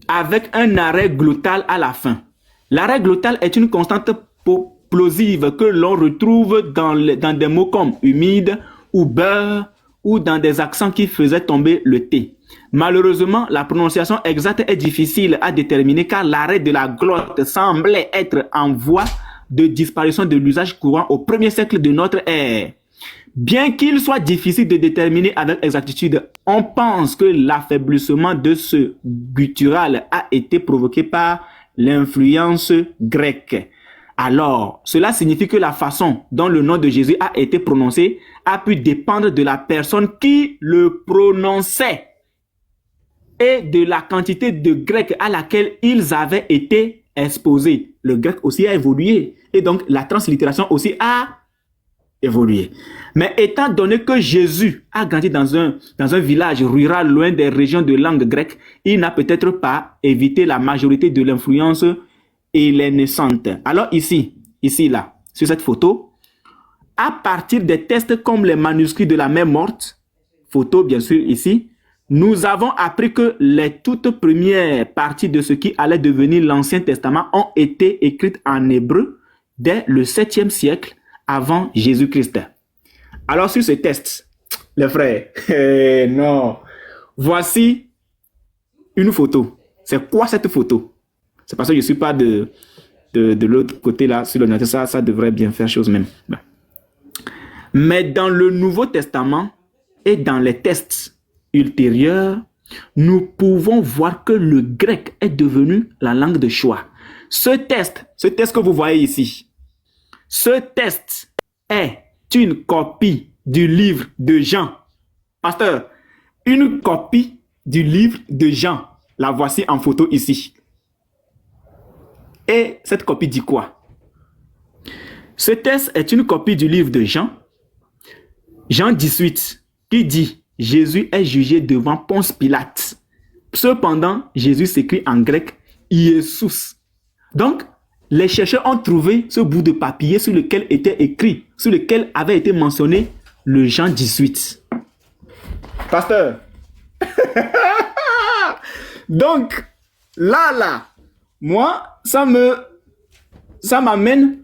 avec un arrêt glottal à la fin. L'arrêt glottal est une constante plosive que l'on retrouve dans des mots comme humide ou beurre ou dans des accents qui faisaient tomber le T. Malheureusement, la prononciation exacte est difficile à déterminer car l'arrêt de la glotte semblait être en voie de disparition de l'usage courant au premier siècle de notre ère. Bien qu'il soit difficile de déterminer avec exactitude, on pense que l'affaiblissement de ce guttural a été provoqué par l'influence grecque. Alors, cela signifie que la façon dont le nom de Jésus a été prononcé a pu dépendre de la personne qui le prononçait et de la quantité de grec à laquelle ils avaient été exposés. Le grec aussi a évolué et donc la translittération aussi a évolué. Mais étant donné que Jésus a grandi dans un village rural loin des régions de langue grecque, il n'a peut-être pas évité la majorité de l'influence hellénisante. Alors ici, là, sur cette photo, à partir des textes comme les manuscrits de la mer morte, photo bien sûr ici, nous avons appris que les toutes premières parties de ce qui allait devenir l'Ancien Testament ont été écrites en hébreu dès le 7e siècle avant Jésus-Christ. Alors sur ce texte, les frères, non, voici une photo. C'est quoi cette photo? C'est parce que je ne suis pas de l'autre côté là, sur l'ordinateur, ça devrait bien faire chose même. Mais dans le Nouveau Testament et dans les textes ultérieurs, nous pouvons voir que le grec est devenu la langue de choix. Ce texte que vous voyez ici, ce texte est une copie du livre de Jean. Pasteur, une copie du livre de Jean. La voici en photo ici. Et cette copie dit quoi? Ce texte est une copie du livre de Jean. Jean 18, qui dit « Jésus est jugé devant Ponce Pilate ». Cependant, Jésus s'écrit en grec « Iesous ». Donc, les chercheurs ont trouvé ce bout de papier sur lequel était écrit, sur lequel avait été mentionné le Jean 18. Pasteur. Donc, là, moi, ça m'amène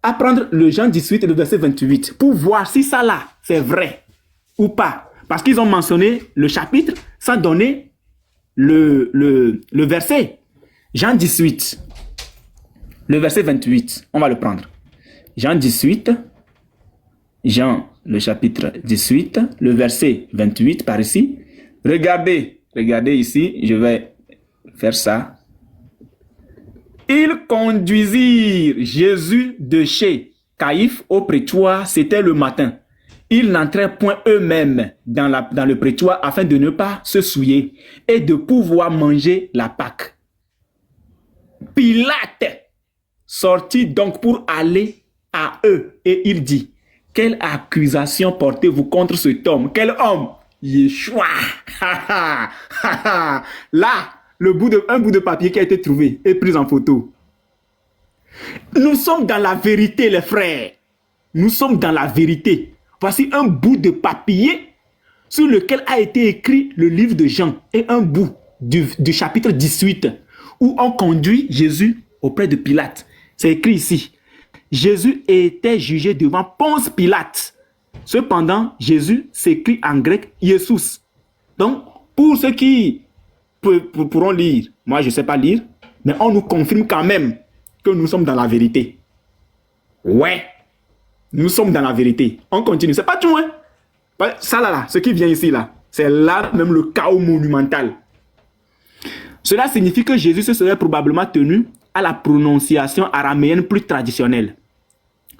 à prendre le Jean 18 et le verset 28 pour voir si ça là, c'est vrai ou pas. Parce qu'ils ont mentionné le chapitre sans donner le verset. Jean 18. Le verset 28, on va le prendre. Jean 18, Jean, le chapitre 18, le verset 28 par ici. Regardez ici, je vais faire ça. Ils conduisirent Jésus de chez Caïphe au prétoire, c'était le matin. Ils n'entraient point eux-mêmes dans le prétoire afin de ne pas se souiller et de pouvoir manger la Pâque. Pilate sortit donc pour aller à eux et il dit, quelle accusation portez-vous contre cet homme? Quel homme? Yeshua. Là, un bout de papier qui a été trouvé et pris en photo. Nous sommes dans la vérité, les frères. Nous sommes dans la vérité. Voici un bout de papier sur lequel a été écrit le livre de Jean et un bout du chapitre 18 où on conduit Jésus auprès de Pilate. C'est écrit ici. Jésus était jugé devant Ponce Pilate. Cependant, Jésus s'écrit en grec Iesous. Donc, pour ceux qui pourront lire, moi je ne sais pas lire, mais on nous confirme quand même que nous sommes dans la vérité. Ouais, nous sommes dans la vérité. On continue. C'est pas tout, hein? Ça là, ce qui vient ici là, c'est là même le chaos monumental. Cela signifie que Jésus se serait probablement tenu à la prononciation araméenne plus traditionnelle.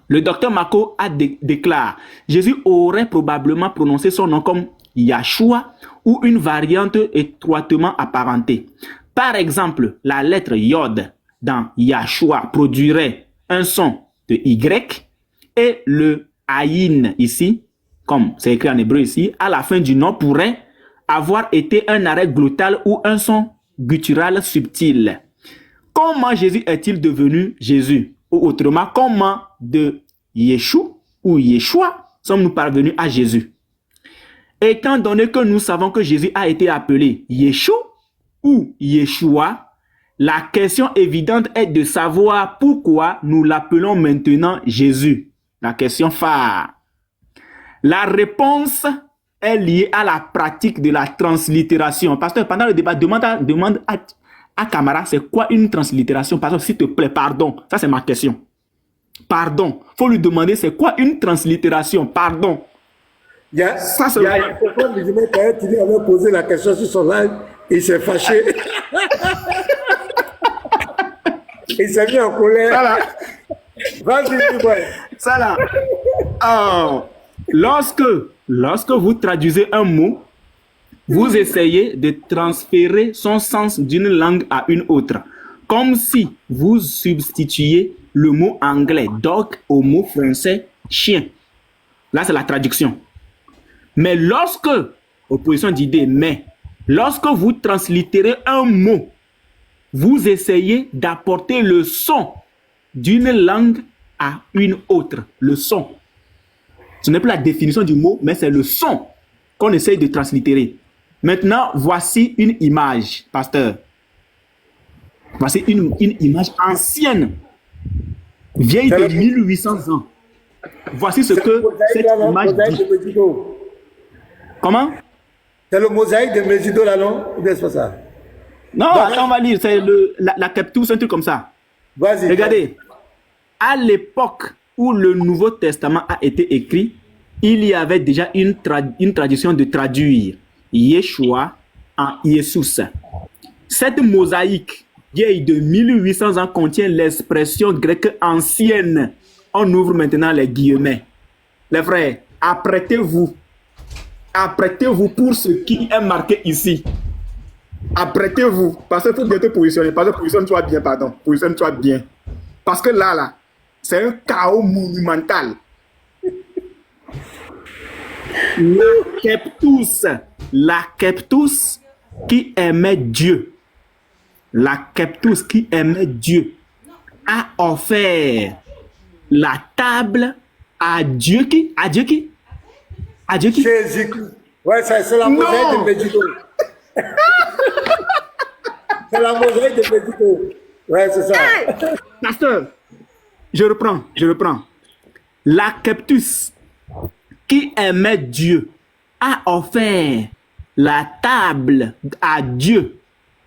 Le docteur Mako déclare, Jésus aurait probablement prononcé son nom comme Yahshua ou une variante étroitement apparentée. Par exemple, la lettre Yod dans Yahshua produirait un son de Y et le Aïn ici, comme c'est écrit en hébreu ici, à la fin du nom pourrait avoir été un arrêt glottal ou un son guttural subtil. Comment Jésus est-il devenu Jésus? Ou autrement, comment de Yeshua ou Yeshua sommes-nous parvenus à Jésus? Étant donné que nous savons que Jésus a été appelé Yeshua ou Yeshua, la question évidente est de savoir pourquoi nous l'appelons maintenant Jésus. La question phare. La réponse est liée à la pratique de la translittération. Pasteur, pendant le débat, demande à Camara, c'est quoi une translittération? Pasteur, s'il te plaît, pardon. Ça, c'est ma question. Pardon. Il faut lui demander, c'est quoi une translittération? Pardon. Il y a un copain musulman qui avait posé la question sur son live, il s'est fâché. Il s'est mis en colère. Voilà. Vas-y, ça là. Oh. Lorsque vous traduisez un mot, vous essayez de transférer son sens d'une langue à une autre. Comme si vous substituiez le mot anglais dog au mot français chien. Là, c'est la traduction. Mais opposition d'idée, mais lorsque vous translittérez un mot, vous essayez d'apporter le son d'une langue à une autre. Le son. Ce n'est plus la définition du mot, mais c'est le son qu'on essaye de translittérer. Maintenant, voici une image, pasteur. Voici une image ancienne, vieille de 1800 ans. Voici ce que cette image dit. Comment? C'est le mosaïque de Megiddo là, non? N'est-ce pas ça? Non, attends, on va lire. C'est la Keptus, un truc comme ça. Vas-y. Regardez. À l'époque où le Nouveau Testament a été écrit, il y avait déjà une tradition de traduire Yeshua en Jesus. Cette mosaïque vieille de 1800 ans contient l'expression grecque ancienne. On ouvre maintenant les guillemets. Les frères, apprêtez-vous. Apprêtez-vous pour ce qui est marqué ici. Apprêtez-vous. Parce qu'il faut bien te positionner. Parce que positionne-toi bien, pardon. Positionne-toi bien. Parce que là, c'est un chaos monumental. La Keptus qui aimait Dieu. La Keptus qui aimait Dieu a offert la table à Dieu qui? À Dieu qui? À Dieu qui? Jésus-Christ. Ouais, c'est la mosaïque de Megiddo. C'est la mosaïque de Megiddo. Ouais, c'est ça. Hey, pasteur, je reprends. La Keptus qui aimait Dieu a offert la table à Dieu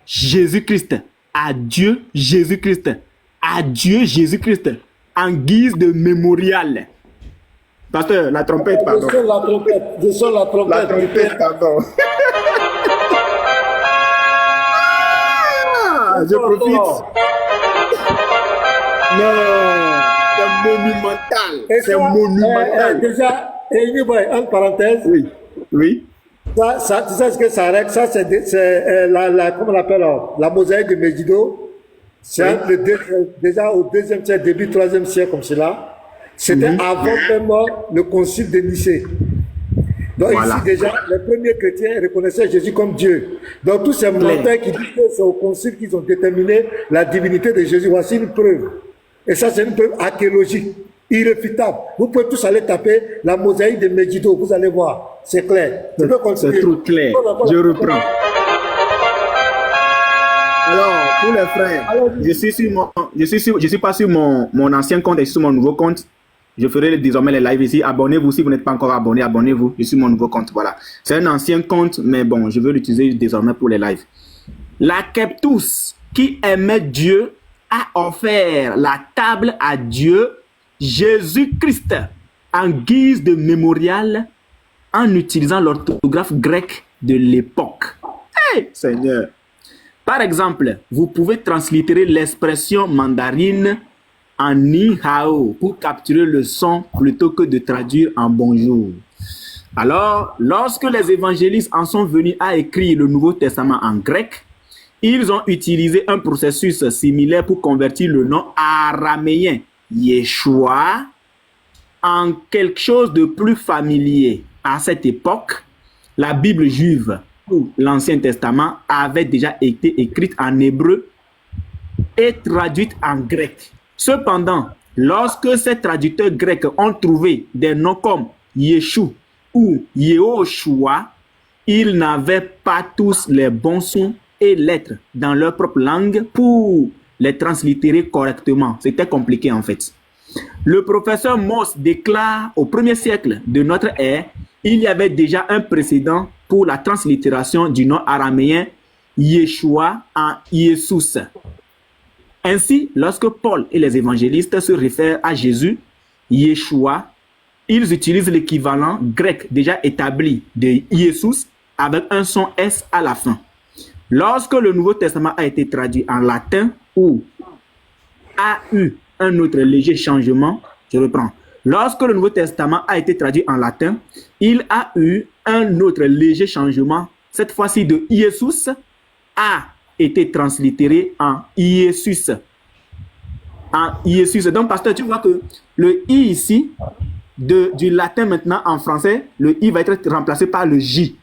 Jésus-Christ. À Dieu Jésus-Christ. À Dieu Jésus-Christ. En guise de mémorial. Pasteur, la trompette, pardon. Je sens la trompette. La trompette, pardon. Je profite. Non, c'est monumental. C'est monumental. Déjà, entre parenthèses. Oui. Ça, tu sais ce que ça règle? Ça, c'est comment on appelle la mosaïque de Megiddo. C'est déjà au 2e siècle, début 3e siècle, comme cela. C'était avant même le concile de Nicée. Donc voilà. Ici déjà, les premiers chrétiens reconnaissaient Jésus comme Dieu. Donc tous ces menteurs qui disent que c'est au concile qu'ils ont déterminé la divinité de Jésus, voici une preuve. Et ça, c'est une preuve archéologique, irréfutable. Vous pouvez tous aller taper la mosaïque de Megiddo, vous allez voir, c'est clair. C'est trop clair. Je reprends. Alors, pour les frères, je suis pas sur mon ancien compte, je suis sur mon nouveau compte. Je ferai désormais les lives ici. Abonnez-vous si vous n'êtes pas encore abonné. Abonnez-vous. Je suis mon nouveau compte. Voilà. C'est un ancien compte, mais bon, je veux l'utiliser désormais pour les lives. La Keptus qui aimait Dieu a offert la table à Dieu, Jésus-Christ, en guise de mémorial, en utilisant l'orthographe grecque de l'époque. Hey, Seigneur! Par exemple, vous pouvez translittérer l'expression mandarine en ni hao pour capturer le son plutôt que de traduire en bonjour. Alors, lorsque les évangélistes en sont venus à écrire le Nouveau Testament en grec, ils ont utilisé un processus similaire pour convertir le nom araméen Yeshua en quelque chose de plus familier. À cette époque, la Bible juive ou l'Ancien Testament avait déjà été écrite en hébreu et traduite en grec. Cependant, lorsque ces traducteurs grecs ont trouvé des noms comme Yeshua ou Yehoshua, ils n'avaient pas tous les bons sons et lettres dans leur propre langue pour les translittérer correctement. C'était compliqué en fait. Le professeur Moss déclare au 1er siècle de notre ère, il y avait déjà un précédent pour la translittération du nom araméen Yeshua en Iesus. Ainsi, lorsque Paul et les évangélistes se réfèrent à Jésus, Yeshua, ils utilisent l'équivalent grec déjà établi de Iesus avec un son S à la fin. Lorsque le Nouveau Testament a été traduit en latin ou a eu un autre léger changement, je reprends. Lorsque le Nouveau Testament a été traduit en latin, il a eu un autre léger changement, cette fois-ci de Iesus a été translittéré en Iesus. En Iesus. Donc, pasteur, tu vois que le I ici, du latin maintenant en français, le I va être remplacé par le J.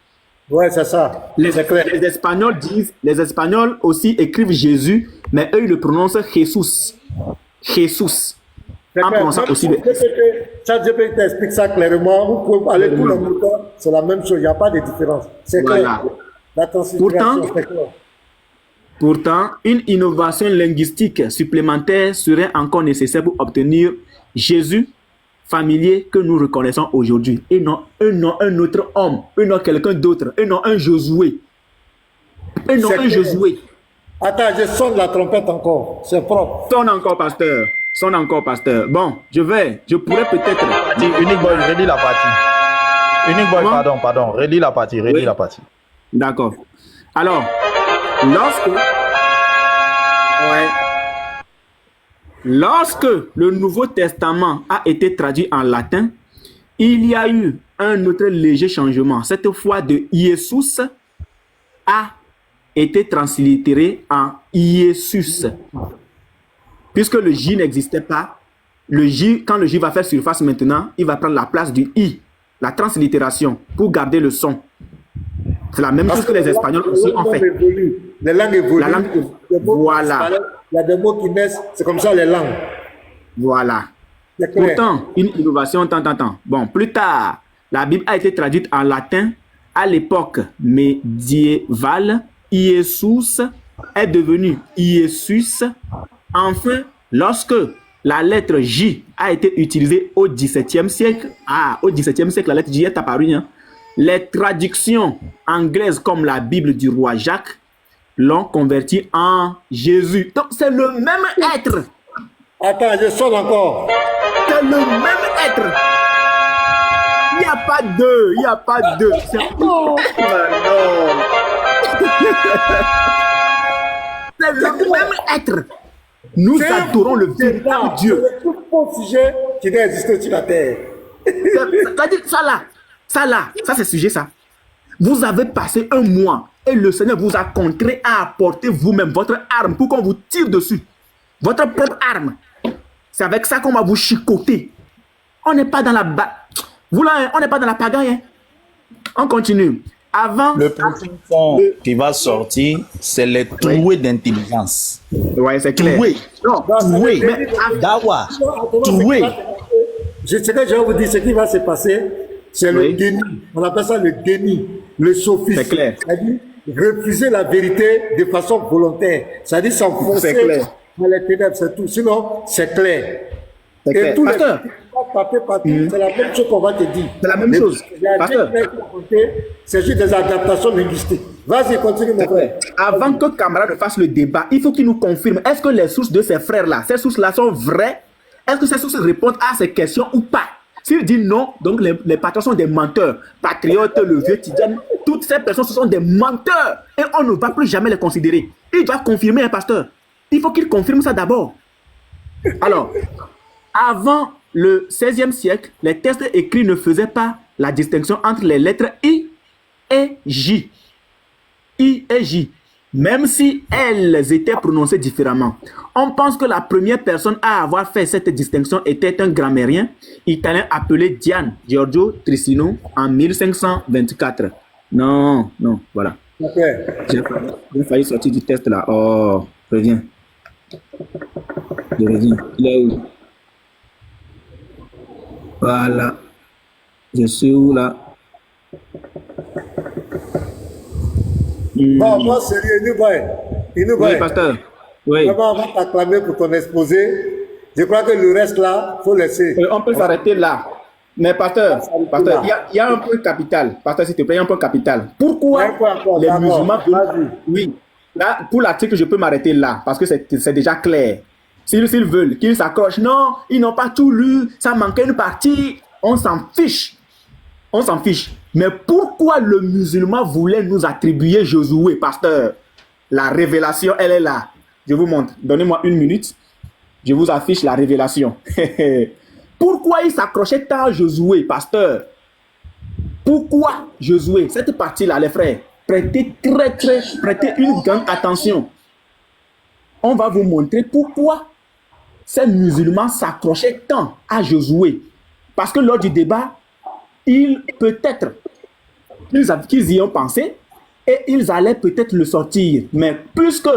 Ouais, c'est ça. Les Espagnols aussi écrivent Jésus, mais eux, ils le prononcent Jesus. Jesus. En prononçant aussi le S. ChatGPT t'explique ça clairement. Vous pouvez aller pour le moteur, c'est la même chose. Il n'y a pas de différence. C'est Voilà. clair. La translittération, c'est clair. Pourtant, une innovation linguistique supplémentaire serait encore nécessaire pour obtenir Jésus familier que nous reconnaissons aujourd'hui. Et non un autre homme, et non quelqu'un d'autre, et non un Josué. Et non un Josué. Attends, je sonne la trompette encore. C'est propre. Sonne encore, pasteur. Sonne encore, pasteur. Bon, je pourrais peut-être... Unique Boy, relis la partie. Unique Boy, Comment? pardon. Relis la partie, Oui. la partie. D'accord. Alors, lorsque le Nouveau Testament a été traduit en latin, il y a eu un autre léger changement. Cette fois de Iesus a été translittéré en Iesus. Puisque le J n'existait pas, le J, quand le J va faire surface maintenant, il va prendre la place du I, la translittération, pour garder le son. C'est la même chose que les Espagnols aussi ont fait. Les langues évoluent. La langue, voilà. Il y a des mots qui naissent, c'est comme ça les langues. Voilà. C'est clair. Pourtant, une innovation, Bon, plus tard, la Bible a été traduite en latin. À l'époque médiévale, Iesus est devenu Iesus. Enfin, lorsque la lettre J a été utilisée au XVIIe siècle, au XVIIe siècle, la lettre J est apparue, hein, les traductions anglaises comme la Bible du roi Jacques l'ont converti en Jésus. Donc, c'est le même être. Attends, je sonne encore. C'est le même être. Il n'y a pas deux. Il n'y a pas deux. Oh, non. C'est le même être. Nous adorons le véritable Dieu. C'est le plus beau sujet qui doit exister sur la terre. Ça c'est sujet ça. Vous avez passé un mois et le Seigneur vous a contraint à apporter vous-même votre arme pour qu'on vous tire dessus. Votre propre arme. C'est avec ça qu'on va vous chicoter. On n'est pas dans la on n'est pas dans la pagaille. Hein? On continue. Avant. Le prochain son qui va sortir, c'est les troués d'intelligence. Ouais, c'est clair. Troués. Non, Troués. mais Dawa. Troués. Ce que je vais vous dire, ce qui va se passer, c'est le déni. On appelle ça le déni, le sophisme. C'est clair. C'est-à-dire refuser la vérité de façon volontaire. C'est-à-dire s'enfoncer dans les ténèbres, c'est tout. Sinon, c'est clair. C'est clair. Tous Pasteur, c'est la même chose qu'on va te dire. c'est la même chose. Pasteur. C'est juste des adaptations linguistiques. Vas-y, continue, mon frère. Avant que camarade fasse le débat, il faut qu'il nous confirme, est-ce que les sources de ces frères-là, ces sources-là sont vraies? Est-ce que ces sources répondent à ces questions ou pas? S'il dit non, donc les patrons sont des menteurs. Patriotes, le vieux Tidjane, toutes ces personnes, ce sont des menteurs. Et on ne va plus jamais les considérer. Il doit confirmer, un pasteur. Il faut qu'il confirme ça d'abord. Alors, avant le XVIe siècle, les textes écrits ne faisaient pas la distinction entre les lettres I et J. I et J. Même si elles étaient prononcées différemment. On pense que la première personne à avoir fait cette distinction était un grammairien italien appelé Giorgio Trissino en 1524. Non, voilà. Okay. J'ai failli sortir du test là. Oh, reviens. Je reviens. Il est où? Voilà. Je suis où là? Bon, moi, sérieux, il nous Oui, pasteur. Oui. Vraiment, on va t'acclamer pour ton exposé. Je crois que le reste là, il faut laisser. On peut s'arrêter là. Mais pasteur, là. il y a un point capital. Pasteur, s'il te plaît, il y a un point capital. Pourquoi les musulmans veulent... Oui, là, pour l'article, je peux m'arrêter là, parce que c'est déjà clair. S'ils veulent qu'ils s'accrochent, non, ils n'ont pas tout lu, ça manquait une partie, on s'en fiche. On s'en fiche. Mais pourquoi le musulman voulait nous attribuer Josué, pasteur? La révélation, elle est là. Je vous montre. Donnez-moi une minute. Je vous affiche la révélation. Pourquoi il s'accrochait tant à Josué, pasteur? Pourquoi Josué? Cette partie-là, les frères, prêtez une grande attention. On va vous montrer pourquoi ces musulmans s'accrochaient tant à Josué. Parce que lors du débat, peut-être qu'ils y ont pensé et ils allaient peut-être le sortir. Mais puisque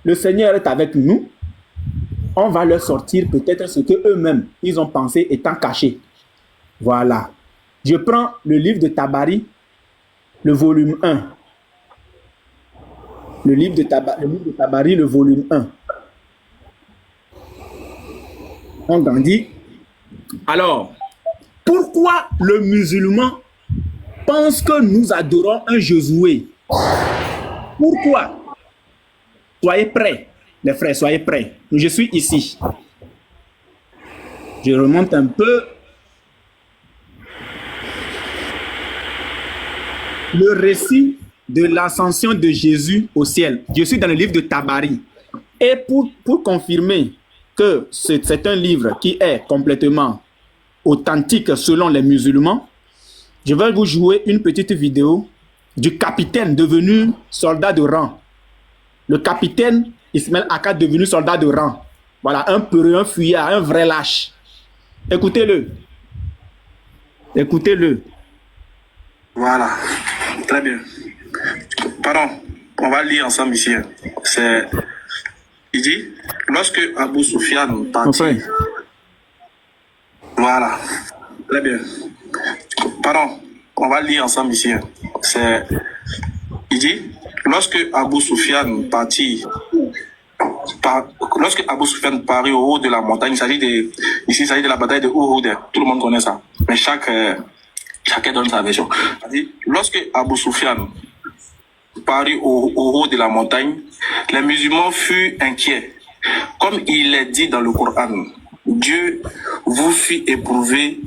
le Seigneur est avec nous, on va leur sortir peut-être ce qu'eux-mêmes, ils ont pensé étant cachés. Voilà. Je prends le livre de Tabari, le volume 1. Le livre de Tabari, le volume 1. On grandit. Alors, pourquoi le musulman pense que nous adorons un Josué? Pourquoi? Soyez prêts, les frères, soyez prêts. Je suis ici. Je remonte un peu. Le récit de l'ascension de Jésus au ciel. Je suis dans le livre de Tabari. Et pour confirmer que c'est un livre qui est complètement authentique selon les musulmans, je vais vous jouer une petite vidéo du capitaine devenu soldat de rang. Le capitaine Ismaël Aka devenu soldat de rang. Voilà, un peureux, un fuyard, un vrai lâche. Écoutez-le. Écoutez-le. Voilà, très bien. Pardon, on va lire ensemble ici. Il dit, lorsque Abu Sufyan partit... Enfin. Voilà, très bien. Pardon, on va lire ensemble ici. Il dit, lorsque Abu Sufyan partit... Lorsque Abu Sufyan parut au haut de la montagne, il s'agit de la bataille de Uhud. Tout le monde connaît ça. Mais chacun donne sa version. Lorsque Abu Sufyan parut au haut de la montagne, les musulmans furent inquiets. Comme il est dit dans le Coran, Dieu vous fit éprouver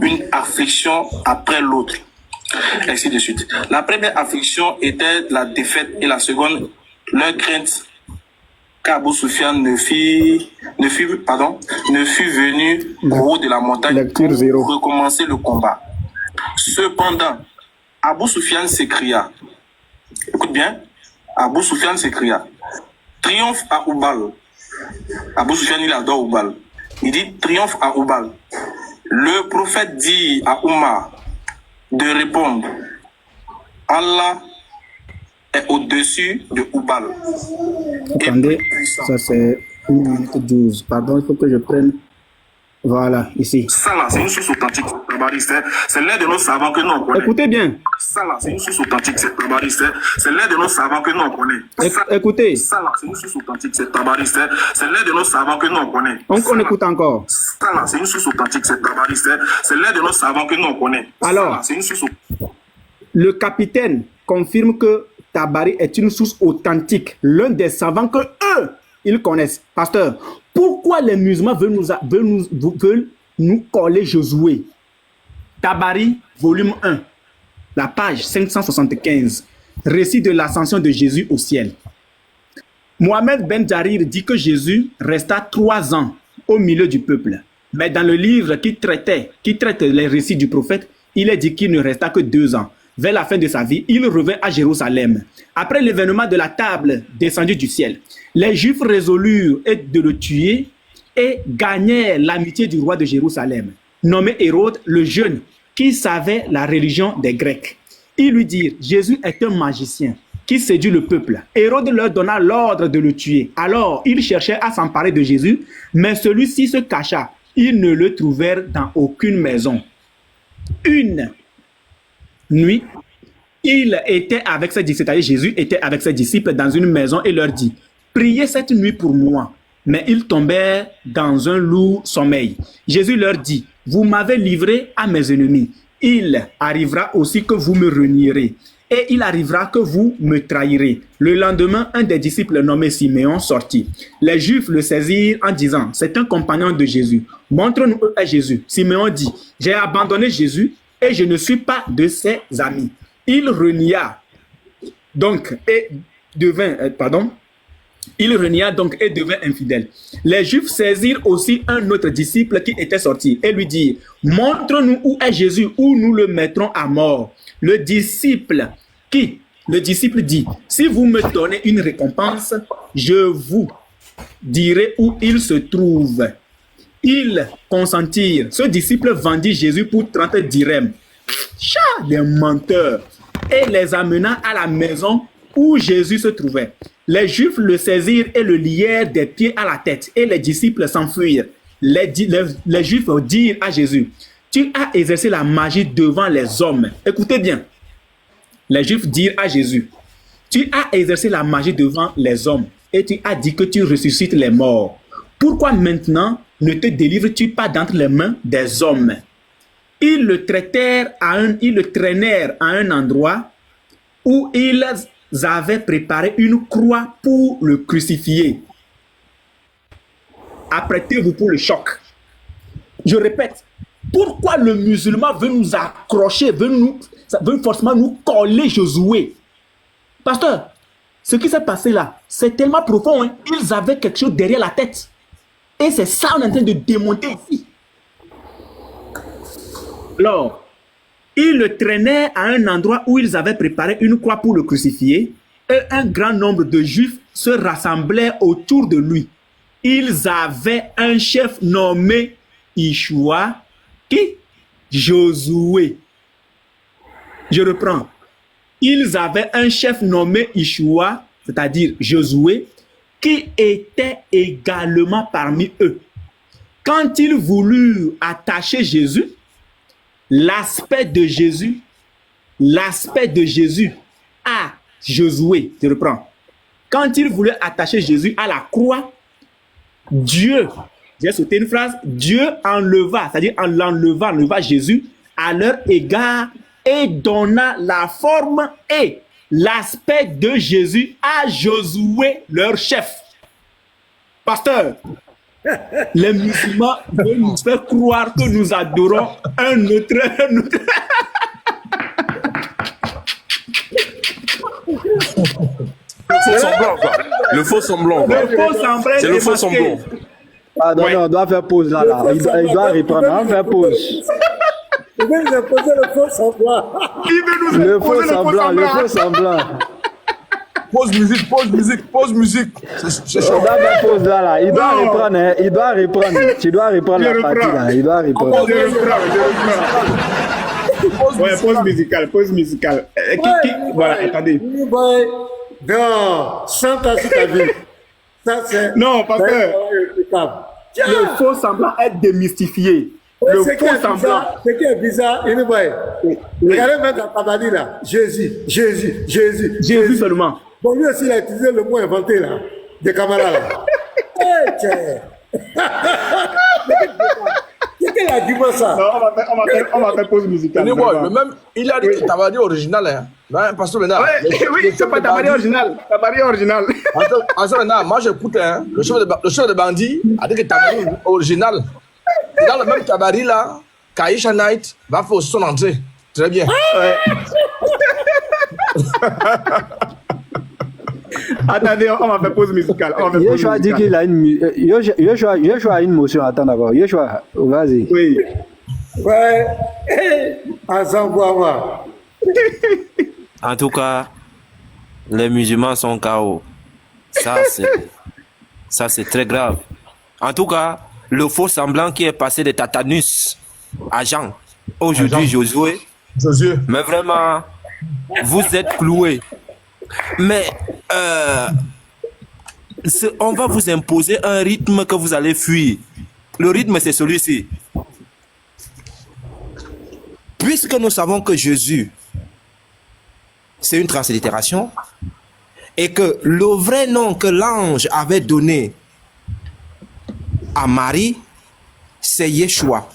une affliction après l'autre. Ainsi de suite. La première affliction était la défaite et la seconde, leur crainte qu'Abu Sufyan ne fût venu au haut de la montagne pour recommencer le combat. Cependant, Abu Sufyan s'écria, écoute bien, Abu Sufyan s'écria, triomphe à Oubal. Abu Sufyan, il adore Oubal. Il dit, triomphe à Oubal. Le prophète dit à Oumar de répondre, Allah est au-dessus de Oubal. Attendez, ça c'est 1 minute 12. Pardon, il faut que je prenne... Voilà, ici. Ça là, c'est une source authentique. C'est l'un de nos savants que nous on connaît. Écoutez bien. Ça là, c'est une source authentique. C'est l'un de nos savants que nous on connaît. Écoutez. Ça là, c'est une source authentique. C'est l'un de nos savants que nous on connaît. On écoute encore. Ça là, c'est une source authentique. C'est l'un de nos savants que nous on connaît. Alors, c'est une source. Le capitaine confirme que Tabari est une source authentique. L'un des savants que eux, ils connaissent. Pasteur, pourquoi les musulmans veulent nous coller Josué? Tabari, volume 1, la page 575, récit de l'ascension de Jésus au ciel. Mohamed Ben Jarir dit que Jésus resta 3 ans au milieu du peuple. Mais dans le livre qui traite les récits du prophète, il est dit qu'il ne resta que 2 ans. Vers la fin de sa vie, il revint à Jérusalem. Après l'événement de la table descendue du ciel, les Juifs résolurent de le tuer et gagnèrent l'amitié du roi de Jérusalem, nommé Hérode le Jeune, qui savait la religion des Grecs. Ils lui dirent, Jésus est un magicien qui séduit le peuple. Hérode leur donna l'ordre de le tuer. Alors, ils cherchaient à s'emparer de Jésus, mais celui-ci se cacha. Ils ne le trouvèrent dans aucune maison. Une nuit, il était avec ses disciples, c'est-à-dire Jésus était avec ses disciples dans une maison et leur dit, priez cette nuit pour moi. Mais ils tombèrent dans un lourd sommeil. Jésus leur dit, vous m'avez livré à mes ennemis. Il arrivera aussi que vous me renierez. Et il arrivera que vous me trahirez. Le lendemain, un des disciples nommé Siméon sortit. Les Juifs le saisirent en disant, c'est un compagnon de Jésus. Montre-nous à Jésus. Siméon dit, j'ai abandonné Jésus et je ne suis pas de ses amis. Il renia donc et devint, il renia donc et devint infidèle. Les Juifs saisirent aussi un autre disciple qui était sorti et lui dirent, montre-nous où est Jésus, où nous le mettrons à mort. Le disciple dit, si vous me donnez une récompense, je vous dirai où il se trouve. Ils consentirent. Ce disciple vendit Jésus pour 30 dirhams. Chat des menteurs. Et les amena à la maison où Jésus se trouvait. Les Juifs le saisirent et le lièrent des pieds à la tête. Et les disciples s'enfuirent. Les Juifs dirent à Jésus, tu as exercé la magie devant les hommes. Écoutez bien. Les Juifs dirent à Jésus, tu as exercé la magie devant les hommes et tu as dit que tu ressuscites les morts. Pourquoi maintenant ne te délivres-tu pas d'entre les mains des hommes? Ils le traînèrent à un endroit où ils avaient préparé une croix pour le crucifier. Apprêtez-vous pour le choc. Je répète, pourquoi le musulman veut nous accrocher, veut forcément nous coller Josué? Pasteur, ce qui s'est passé là, c'est tellement profond. Hein? Ils avaient quelque chose derrière la tête. Et c'est ça qu'on est en train de démonter ici. Alors, ils le traînaient à un endroit où ils avaient préparé une croix pour le crucifier. Et un grand nombre de Juifs se rassemblaient autour de lui. Ils avaient un chef nommé Ishua, qui? Josué. Je reprends. Ils avaient un chef nommé Ishua, c'est-à-dire Josué, qui était également parmi eux. Quand ils voulurent attacher Jésus, l'aspect de Jésus à Josué, je reprends. Quand ils voulaient attacher Jésus à la croix, Dieu, j'ai sauté une phrase, Dieu enleva, c'est-à-dire enleva Jésus à leur égard et donna la forme et l'aspect de Jésus à Josué, leur chef. Pasteur, les musulmans veulent nous faire croire que nous adorons un autre. Le faux semblant, quoi. Le faux semblant. C'est le faux semblant. Ah non, non, on doit faire pause là. Il doit reprendre. On va faire pause. Il veut nous imposer le faux semblant. Le faux semblant. Pause musique, pause musique, pause musique. C'est On chaud. doit faire pause là. Il doit reprendre. Hein. Il doit reprendre. Tu dois reprendre la partie là. Il doit reprendre. Ouais, pause musicale. Voilà, attendez. Non, chante sur ta vie. Ça, c'est. Non, pasteur. Le faux semblant est démystifié. Le Ce qui faux est semblant. bizarre, ce qui est bizarre, regardez même dans Tabani là, Jésus. Jésus seulement. Bon, lui aussi, il a utilisé le mot inventé là, des camarades là. Eh, tiens. C'est quel argument ça? Non, on va faire pause musicale. Mais même, il a dit que t'avais dit original, hein. Ben, parce que maintenant. Oui, c'est pas ta mariée originale. Ta mariée originale. Parce que maintenant, moi j'écoute, hein. Le chef de bandit a dit que t'avais dit original. Dans le même cabaret là, Kaisha Knight va faire aussi son entrée. Très bien. Attendez, on va faire pause musicale. Yoshua dit qu'il a Yoshua a une motion. Attends d'abord. Yoshua, vas-y. Oui. Ouais. Ensemble, En tout cas, les musulmans sont KO. Ça, c'est très grave. En tout cas, le faux semblant qui est passé de Tatanus à Jean, aujourd'hui Josué. Mais vraiment, vous êtes cloués. Mais on va vous imposer un rythme que vous allez fuir. Le rythme, c'est celui-ci. Puisque nous savons que Jésus c'est une translittération, et que le vrai nom que l'ange avait donné à Marie, c'est Yeshua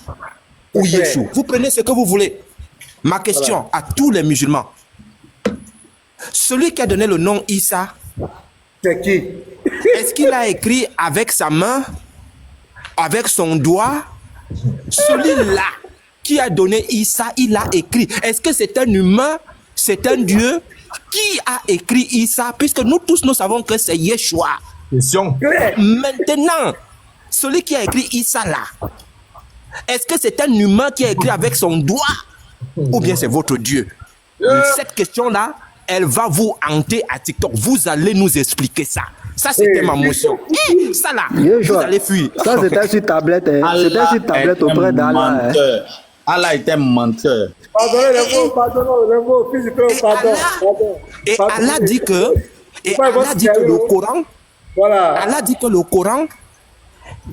ou Yeshua. Vous prenez ce que vous voulez. Ma question à tous les musulmans. Celui qui a donné le nom Issa, c'est qui? Est-ce qu'il a écrit avec sa main, avec son doigt? Celui-là qui a donné Issa, il a écrit. Est-ce que c'est un humain? C'est un Dieu? Qui a écrit Issa? Puisque nous tous, nous savons que c'est Yeshua. Question. Maintenant, celui qui a écrit Issa là, est-ce que c'est un humain qui a écrit avec son doigt? Ou bien c'est votre Dieu? Cette question-là, elle va vous hanter à TikTok. Vous allez nous expliquer ça. Ça, c'était ma motion. Ça là, vous allez fuir. Ça, c'était sur tablette. C'était sur tablette auprès d'Allah. Allah est un menteur. Pardonnez les mots, fils de pardon. Et Allah dit que, le Coran, Voilà. Allah dit que le Coran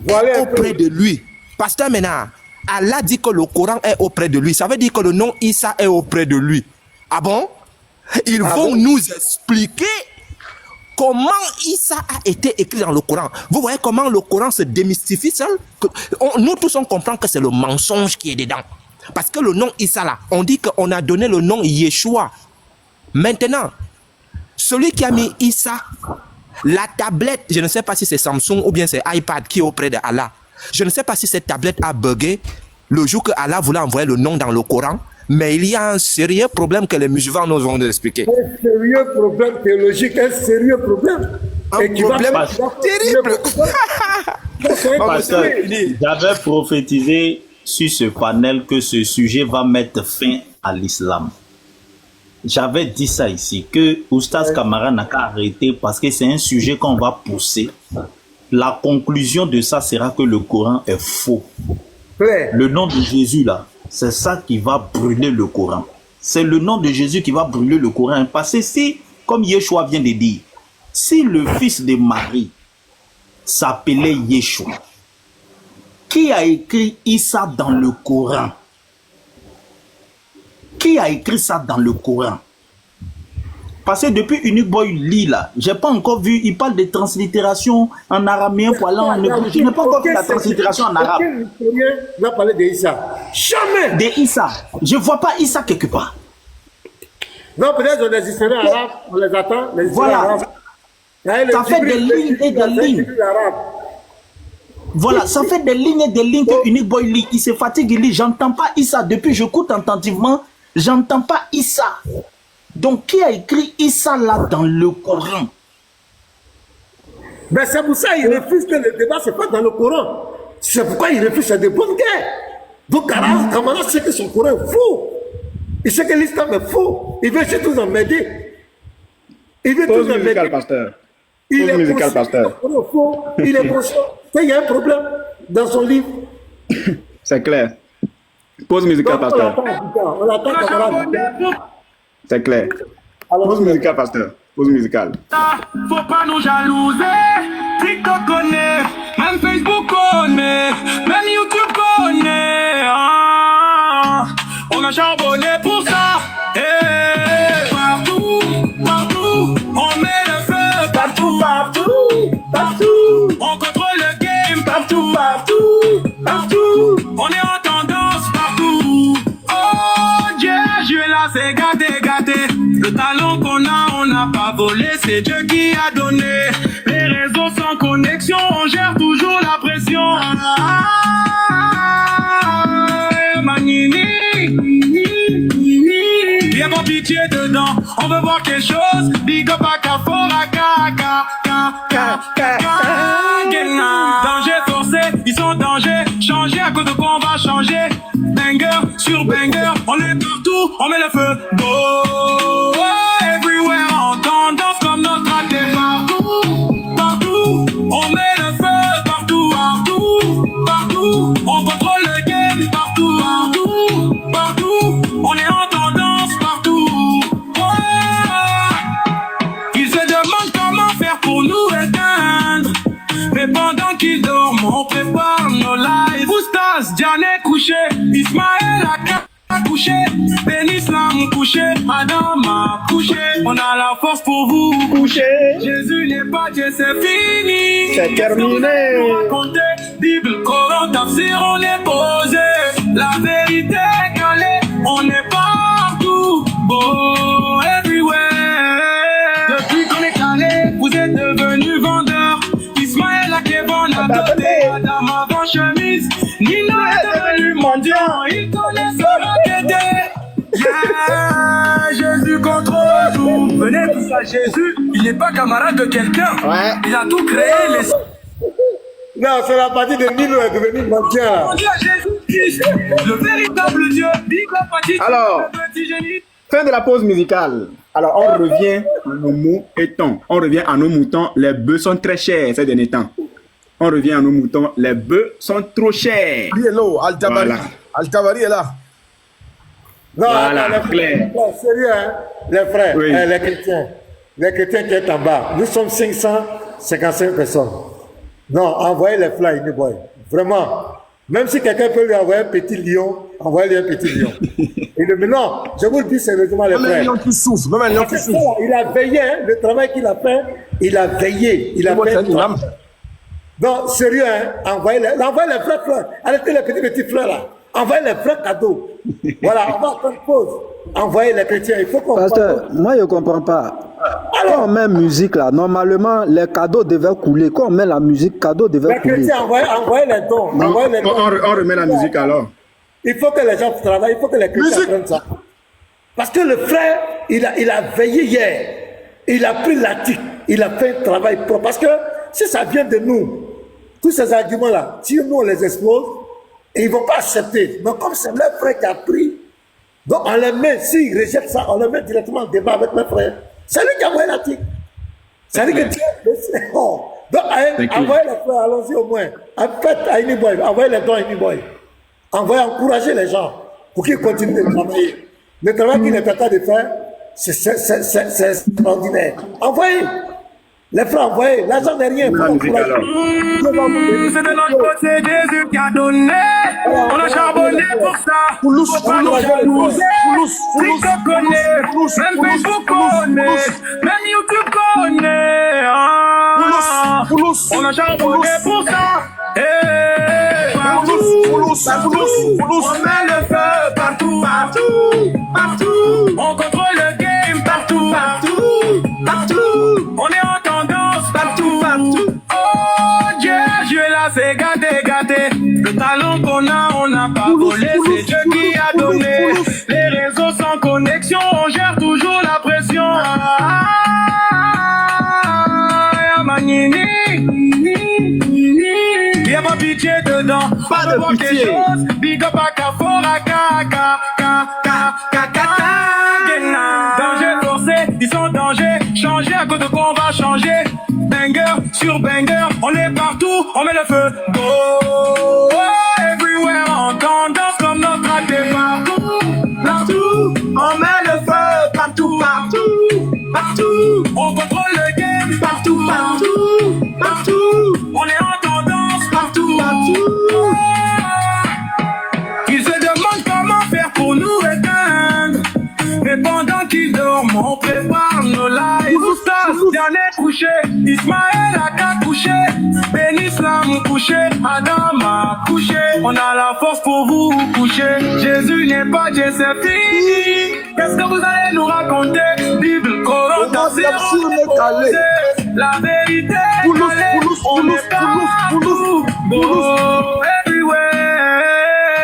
est auprès de lui. Pasteur Ménard, Allah dit que le Coran est auprès de lui. Ça veut dire que le nom Issa est auprès de lui. Ah bon? Ils vont nous expliquer comment Issa a été écrit dans le Coran. Vous voyez comment le Coran se démystifie seul? Nous tous on comprend que c'est le mensonge qui est dedans. Parce que le nom Issa là, on dit qu'on a donné le nom Yeshua. Maintenant, celui qui a mis Issa, la tablette, je ne sais pas si c'est Samsung ou bien c'est iPad qui est auprès de Allah. Je ne sais pas si cette tablette a bugué le jour que Allah voulait envoyer le nom dans le Coran. Mais il y a un sérieux problème que les musulmans nous ont expliqué. Un sérieux problème théologique, un sérieux problème. Un problème terrible. Pasteur, j'avais prophétisé sur ce panel que ce sujet va mettre fin à l'islam. J'avais dit ça ici, que Oustaz Kamara n'a qu'à arrêter parce que c'est un sujet qu'on va pousser. La conclusion de ça sera que le Coran est faux. Le nom de Jésus là, c'est ça qui va brûler le Coran. C'est le nom de Jésus qui va brûler le Coran. Parce que si, comme Yeshua vient de dire, si le fils de Marie s'appelait Yeshua, qui a écrit Issa dans le Coran? Qui a écrit ça dans le Coran? Parce que depuis Unique Boy lit là, j'ai pas encore vu, il parle de translittération en araméen pour aller en hébreu. Je n'ai pas encore vu la translittération en arabe. Aucun historien n'a parlé de Issa. Jamais. De Issa. Je ne vois pas Issa quelque part. Non, peut-être les historiens arabes, on les attend. Les historiens Voilà. arabes. Ça fait des lignes et des lignes. Voilà, ça fait des lignes et des lignes que Unique Boy lit. Il se fatigue, il lit. J'entends pas Issa. Depuis, j'écoute attentivement. J'entends pas Issa. Donc, qui a écrit Issa là dans le Coran? Mais c'est pour ça qu'il refuse que le débat se fasse dans le Coran. C'est pourquoi il refuse des bonnes guerres. Donc, Kamara sait que son Coran est faux. Il sait que l'islam est faux. Il veut juste nous emmerder. Il veut Pause tous musicale, emmerder. pasteur. Il Pause est musicale, pasteur. faux. Il est conscient qu'il y a un problème dans son livre. C'est clair. Pause musicale, pasteur. On l'attend, camarade. C'est clair. Pause musicale, pasteur. Pause musicale. Faut pas nous jalouser. TikTok connaît, même Facebook connaît, même YouTube connaît. Ah, on a charbonné pour ça. Et partout, partout, on met le feu. Partout, partout, partout. On contrôle le game. Partout, partout, partout. On est en tendance partout. Oh Dieu, là c'est gâté, gâté. Le talent qu'on a, on n'a pas volé, c'est Dieu qui a donné. Les réseaux sans connexion, on gère toujours la pression. Viens pas pitié dedans, on veut voir quelque chose. Big up à danger forcé, ils sont en danger. Changer à cause de quoi on va changer. Banger sur banger, on est partout, on met le feu. Go, everywhere, en tendance comme notre raté. Partout, partout, on met le feu. Partout, partout, partout, on contrôle le game. Partout, partout, partout, on est en tendance partout. Ils se demandent comment faire pour nous éteindre. Mais pendant qu'ils dorment, on prépare nos lives. Oustaz, Diane est couché, Ismaël a couché. couché, bénisse l'âme couché, Adam a couché, on a la force pour vous coucher. Jésus n'est pas Dieu, c'est fini. C'est terminé. Nous raconter, Bible, Coran, Tafsir, on est posé. La vérité est calée, on est partout, beau, everywhere. Depuis qu'on est calé, vous êtes devenus vendeurs. Ismaël a Kevin a doté, Adam avant chemise. Nino est devenu mendiant, il connaît son enquêté. Yeah, Jésus contrôle tout. Venez tous à Jésus, il n'est pas camarade de quelqu'un. Ouais. Il a tout créé, les... Non, c'est la partie de Nino est devenu mendiant. On dit à Jésus-Christ, le véritable Dieu, big up à Titi, Alors. le petit génie. Fin de la pause musicale. Alors, on revient à nos moutons. On revient à nos moutons. Les bœufs sont très chers ces derniers temps. On revient à nos moutons. Les bœufs sont trop chers. Lui est là, Al-Tabari. Voilà. Al-Tabari est là. Non, Voilà, attends, clair. Sérieux, hein, les frères, Oui. les chrétiens qui sont en bas. Nous sommes 555 personnes. Non, envoyez les fly, boy. Vraiment. Même si quelqu'un peut lui envoyer un petit lion, envoyez-lui un petit lion. Et non, je vous le dis sérieusement, les Même un frères. lion qui souffre, même un lion qui Parce que souffre. il a veillé, hein, le travail qu'il a fait, il a veillé. Il a Moi, fait. c'est un imam. Non, sérieux, hein, envoyez les vrais fleurs. Arrêtez les petits fleurs là. Envoyez les vrais cadeaux. Voilà, on va faire une pause. Envoyez les chrétiens, il faut qu'on Pasteur, moi je ne comprends pas. Quand on met musique là, normalement les cadeaux devaient couler. Quand on met la musique, cadeaux devaient les couler. chrétiens, envoyez les dons. Non, Envoyez les dons. on remet la musique alors. Il faut que les gens travaillent, il faut que les chrétiens prennent ça. Parce que le frère, il a veillé hier. Il a pris l'article. Il a fait un travail propre. Parce que si ça vient de nous, tous ces arguments-là, si nous on les expose, ils ne vont pas accepter. Mais comme c'est leur frère qui a pris, donc on les met, s'ils rejettent ça, on les met directement en débat avec mes frères. C'est lui qui a envoyé l'article. C'est lui qui dit. Oh. Donc envoyez les frères, allons-y au moins. Faites à Uniboy, envoyez les dons à Uniboy. Envoyez encourager les gens pour qu'ils continuent de travailler. Le travail qu'il est en train de faire, c'est extraordinaire. Envoyez. Les frères, envoyez. L'argent n'est rien. La musique alors. C'est de notre côté Jésus qui a donné. On a charbonné pour ça. Poulos, Faut pas nous jalouser. TikTok connaît, même Facebook connaît, même YouTube connaît. Ah. On a charbonné pour ça. Eh, partout, on met le feu partout, partout. On contrôle le game partout, partout. On est en tendance partout. Oh Dieu, Dieu là c'est gâté. Le talent qu'on a, on n'a pas volé, c'est Dieu qui a donné. Les réseaux sans connexion, on gère toujours la pression. Y'a pas pitié dedans, pas de pitié. Big up à Kafora, danger forcé, ils sont en danger. Changer à cause de quoi on va changer. Banger sur banger, on est partout, on met le feu. Go, everywhere, en tendance comme notre raté partout. On met le feu partout. On contrôle le game partout. On est en tendance partout. Ils se demandent comment faire pour nous éteindre. Et pendant qu'ils dorment, on prépare nos lives. Oustas, dernier couché. Ismaël a qu'à coucher. Bénisse l'âme couché. Adam a couché. On a la force pour vous coucher. Jésus n'est pas Dieu, c'est fini. Qu'est-ce que vous allez nous raconter? Bible, Coran, Tafsir, on est posé. La vérité, on est partout. Oh, everywhere.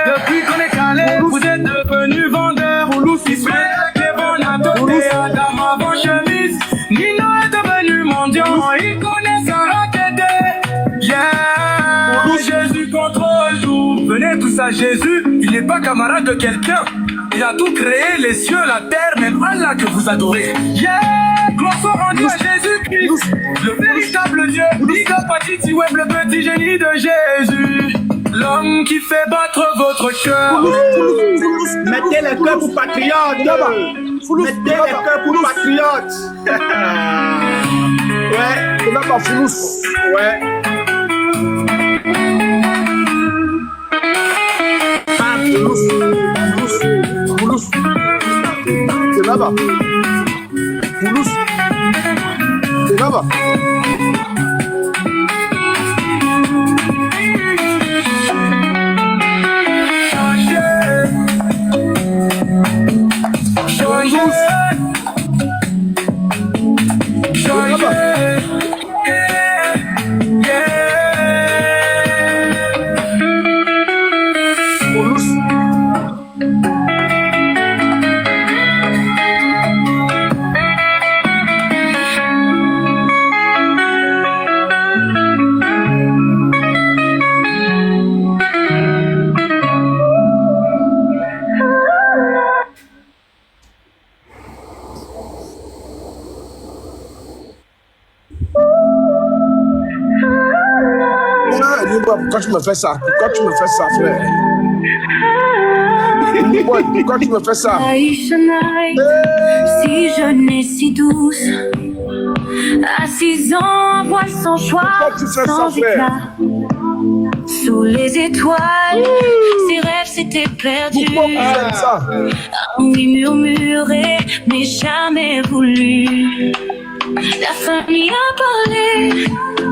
Depuis qu'on est calé, vous êtes devenus vendeurs. Ismaël, Kevin a doté, Adam avant chemise. Nino est devenu mendiant, il connaît sa raquette. Yeah, Jésus contrôle tout. Venez tous à Jésus, il n'est pas camarade de quelqu'un. Il a tout créé, les cieux, la terre, même Allah que vous adorez. Yeah, gloire soit rendue à Jésus-Christ, le véritable Dieu. Big up à Titi Web, le petit génie de Jésus. L'homme qui fait battre votre cœur. Mettez les cœurs pour patriotes. Mettez les cœurs pour patriotes. Ouais. C'est même pas Foulous. Ouais. Naba. Toulouse. C'est Naba. Pourquoi tu me fais ça? Pourquoi tu me fais ça, frère? Pourquoi tu me fais ça? Si jeune et si douce, à 6 ans, un voile sans choix, sans éclat. Sous les étoiles, ses rêves s'étaient perdus. Pourquoi vous faites ça? Oui, murmuré, mais jamais voulu. La famille a parlé,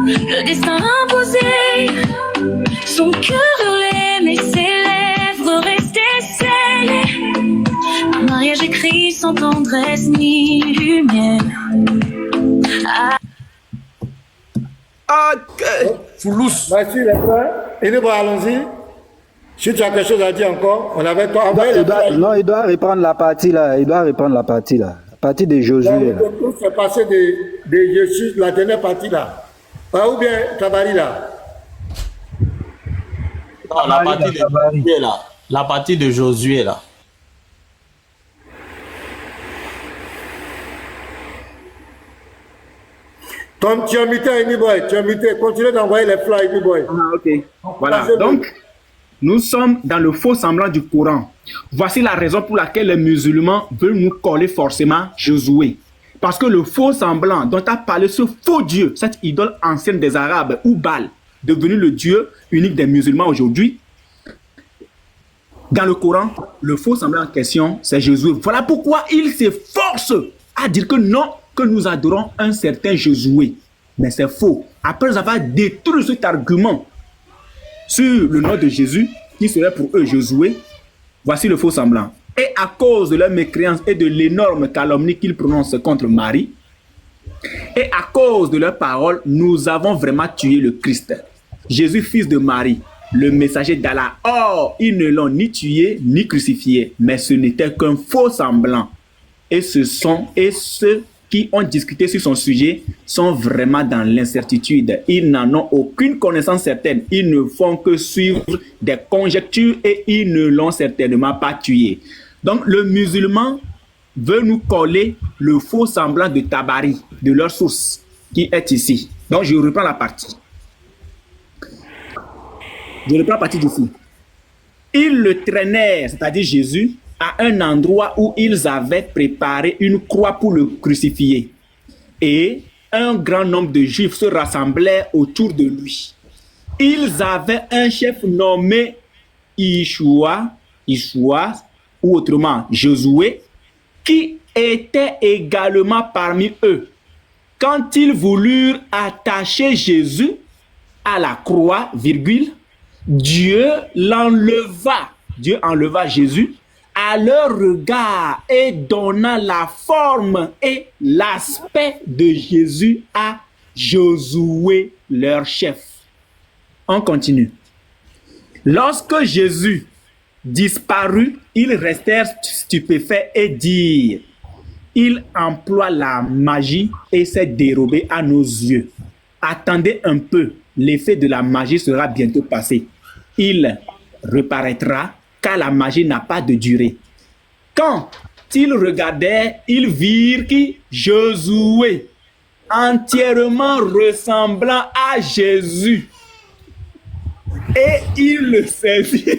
le destin imposé. Son cœur hurlait, mais ses lèvres restaient scellées. Un mariage écrit sans tendresse ni lumière. Toulouse. Merci les frères. Et nous, allons-y. Si tu as quelque chose à dire encore, on avait pas envoyé les frères. Non, il doit reprendre la partie là. Il doit reprendre la partie là. La partie de Josué. Tout s'est passé de Jésus, la dernière partie là. Ou bien Tabari là. Non, la partie de Josué là. La partie de Josué là. Tom, tu as muté Anyboy, tu as muté. Continue d'envoyer les fleurs Anyboy. Ah, ok. Voilà. Donc, nous sommes dans le faux semblant du Coran. Voici la raison pour laquelle les musulmans veulent nous coller forcément Josué. Parce que le faux semblant dont a parlé ce faux Dieu, cette idole ancienne des Arabes, ou Baal, devenu le Dieu unique des musulmans aujourd'hui, dans le Coran, le faux semblant en question, c'est Josué. Voilà pourquoi il s'efforce à dire que non, que nous adorons un certain Josué. Mais c'est faux. Après avoir détruit cet argument sur le nom de Jésus, qui serait pour eux Josué, voici le faux semblant. Et à cause de leur mécréance et de l'énorme calomnie qu'ils prononcent contre Marie, et à cause de leurs paroles, nous avons vraiment tué le Christ. Jésus, fils de Marie, le messager d'Allah. Or, ils ne l'ont ni tué ni crucifié, mais ce n'était qu'un faux semblant. Et ceux qui ont discuté sur son sujet sont vraiment dans l'incertitude. Ils n'en ont aucune connaissance certaine. Ils ne font que suivre des conjectures et ils ne l'ont certainement pas tué. Donc, le musulman veut nous coller le faux semblant de Tabari, de leur source, qui est ici. Donc, je reprends la partie. Je reprends la partie d'ici. Ils le traînèrent, c'est-à-dire Jésus, à un endroit où ils avaient préparé une croix pour le crucifier. Et un grand nombre de Juifs se rassemblaient autour de lui. Ils avaient un chef nommé Yeshua, ou autrement Josué, qui était également parmi eux. Quand ils voulurent attacher Jésus à la croix, Dieu enleva Jésus à leur regard et donna la forme et l'aspect de Jésus à Josué, leur chef. On continue. Lorsque Jésus disparut, ils restèrent stupéfaits et dirent: il emploie la magie et s'est dérobé à nos yeux. Attendez un peu, l'effet de la magie sera bientôt passé. Il reparaîtra, car la magie n'a pas de durée. Quand ils regardaient, ils virent que Josué, entièrement ressemblant à Jésus, et ils le saisirent.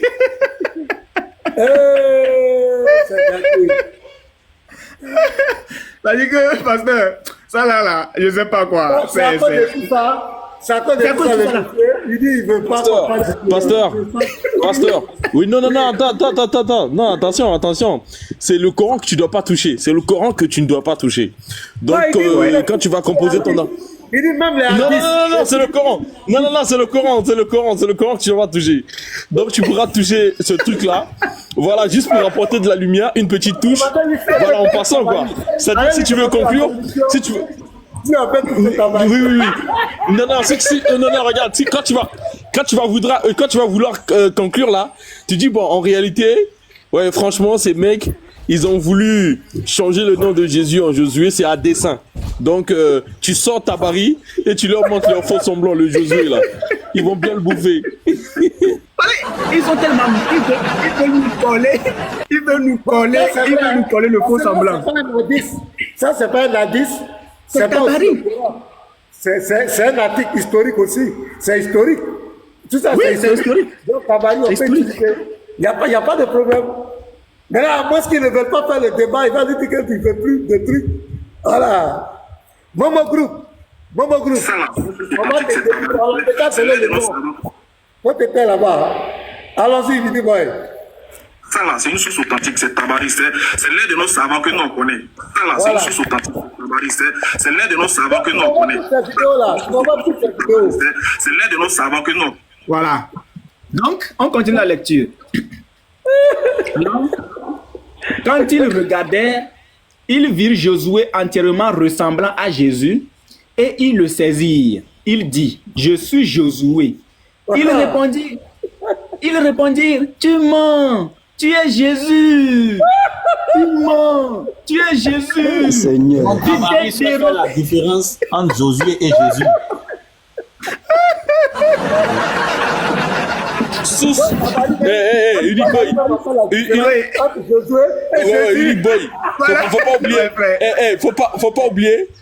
C'est-à-dire que, pasteur, ça là, je sais pas quoi. C'est à cause de tout ça. C'est à cause de tout ça. il dit, il veut pas. Pasteur. Oui, non, attends. Non, attention. C'est le Coran que tu dois pas toucher. C'est le Coran que tu ne dois pas toucher. Donc, quand tu vas composer ton... Il dit même les hadiths. Non, c'est le Coran. Non, c'est le Coran que tu vas toucher. Donc, tu pourras toucher ce truc-là. Voilà, juste pour apporter de la lumière, une petite touche. Voilà, en passant, quoi. C'est-à-dire, si tu veux conclure, si tu veux... Oui. Non, regarde, quand tu vas vouloir conclure là, tu dis bon, en réalité, ouais, franchement, ces mecs, ils ont voulu changer le nom de Jésus en Josué, c'est à dessein. Donc, tu sors ta barille et tu leur montres leur faux semblant, le Josué là. Ils vont bien le bouffer. Ils sont tellement... Ils veulent nous coller le faux semblant. Ça, c'est pas un indice. C'est un article historique aussi. C'est historique. Tout ça, oui, c'est historique. Donc, Tabari, on peut utiliser. Il n'y a pas de problème. Mais là, à moins qu'ils ne veulent pas faire le débat, il va dire que tu ne fais plus de trucs. Voilà. Momo Group. Comment tu c'est le nom. Quand tu étais là-bas, allons-y, Vidi Boy. Ça là, c'est une source authentique, c'est Tabari, c'est l'un de nos savants que nous on connaît. Ça là, c'est une source authentique, Tabari, c'est l'un de nos savants que nous on connaît. C'est l'un de nos savants que nous. Voilà. Donc, on continue la lecture. Quand ils regardaient, ils virent Josué entièrement ressemblant à Jésus et ils le saisirent. Il dit, je suis Josué. Ils répondirent, tu mens. Tu es Jésus. Tu mens. Tu es Jésus. Seigneur. Tabari fait la différence entre Josué et Jésus. Unique Boy. Unique Boy.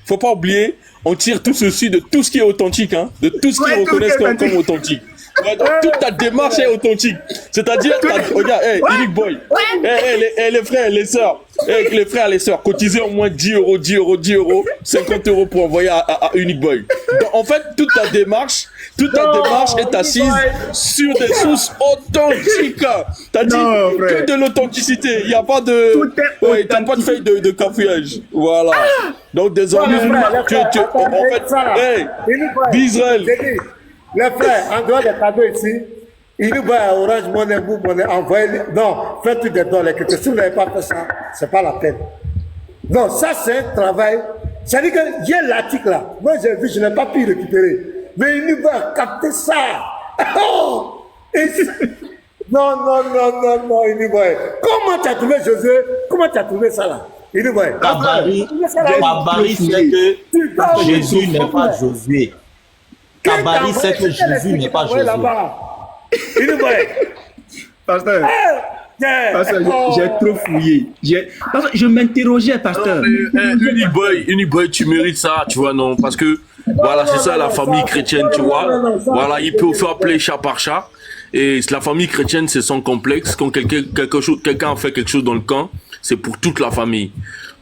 Faut pas oublier. On tire tout ceci de tout ce qui est authentique, hein, de tout ce qu'ils reconnaissent comme authentique. Toute ta démarche est authentique. C'est-à-dire, regarde, Unique Boy, les frères et les sœurs, les sœurs, cotisez au moins 10 euros, 50 euros pour envoyer à Unique Boy. Donc, en fait, toute ta démarche est assise sur des sources authentiques. T'as dit que de l'authenticité. Il n'y a pas de, t'as pas de feuille de cafouillage. Voilà. Donc, désormais, en fait, d'Israël. Les frères, en dehors des cadeaux ici, il nous va à Orange Money, envoyer. Non, faites tout des dons, les quelques. Si vous n'avez pas fait ça, c'est pas la peine. Non, ça c'est un travail. C'est-à-dire que j'ai l'article là. Moi j'ai vu, je n'ai pas pu récupérer. Mais il nous va capter ça. Oh! Non, il nous va. Comment tu as trouvé Josué? Comment tu as trouvé ça là? Il nous va. Tabari c'est que Jésus n'est pas Josué. Tabari sait que Jésus n'est pas Jésus. Pasteur, j'ai trop fouillé. Je m'interrogeais, pasteur. Unique Boy, tu mérites ça, tu vois, non? Parce que, voilà, c'est ça la famille chrétienne, tu vois. Voilà, il peut faire appeler chat par chat. Et la famille chrétienne, c'est son complexe. Quand quelqu'un a fait quelque chose dans le camp, c'est pour toute la famille.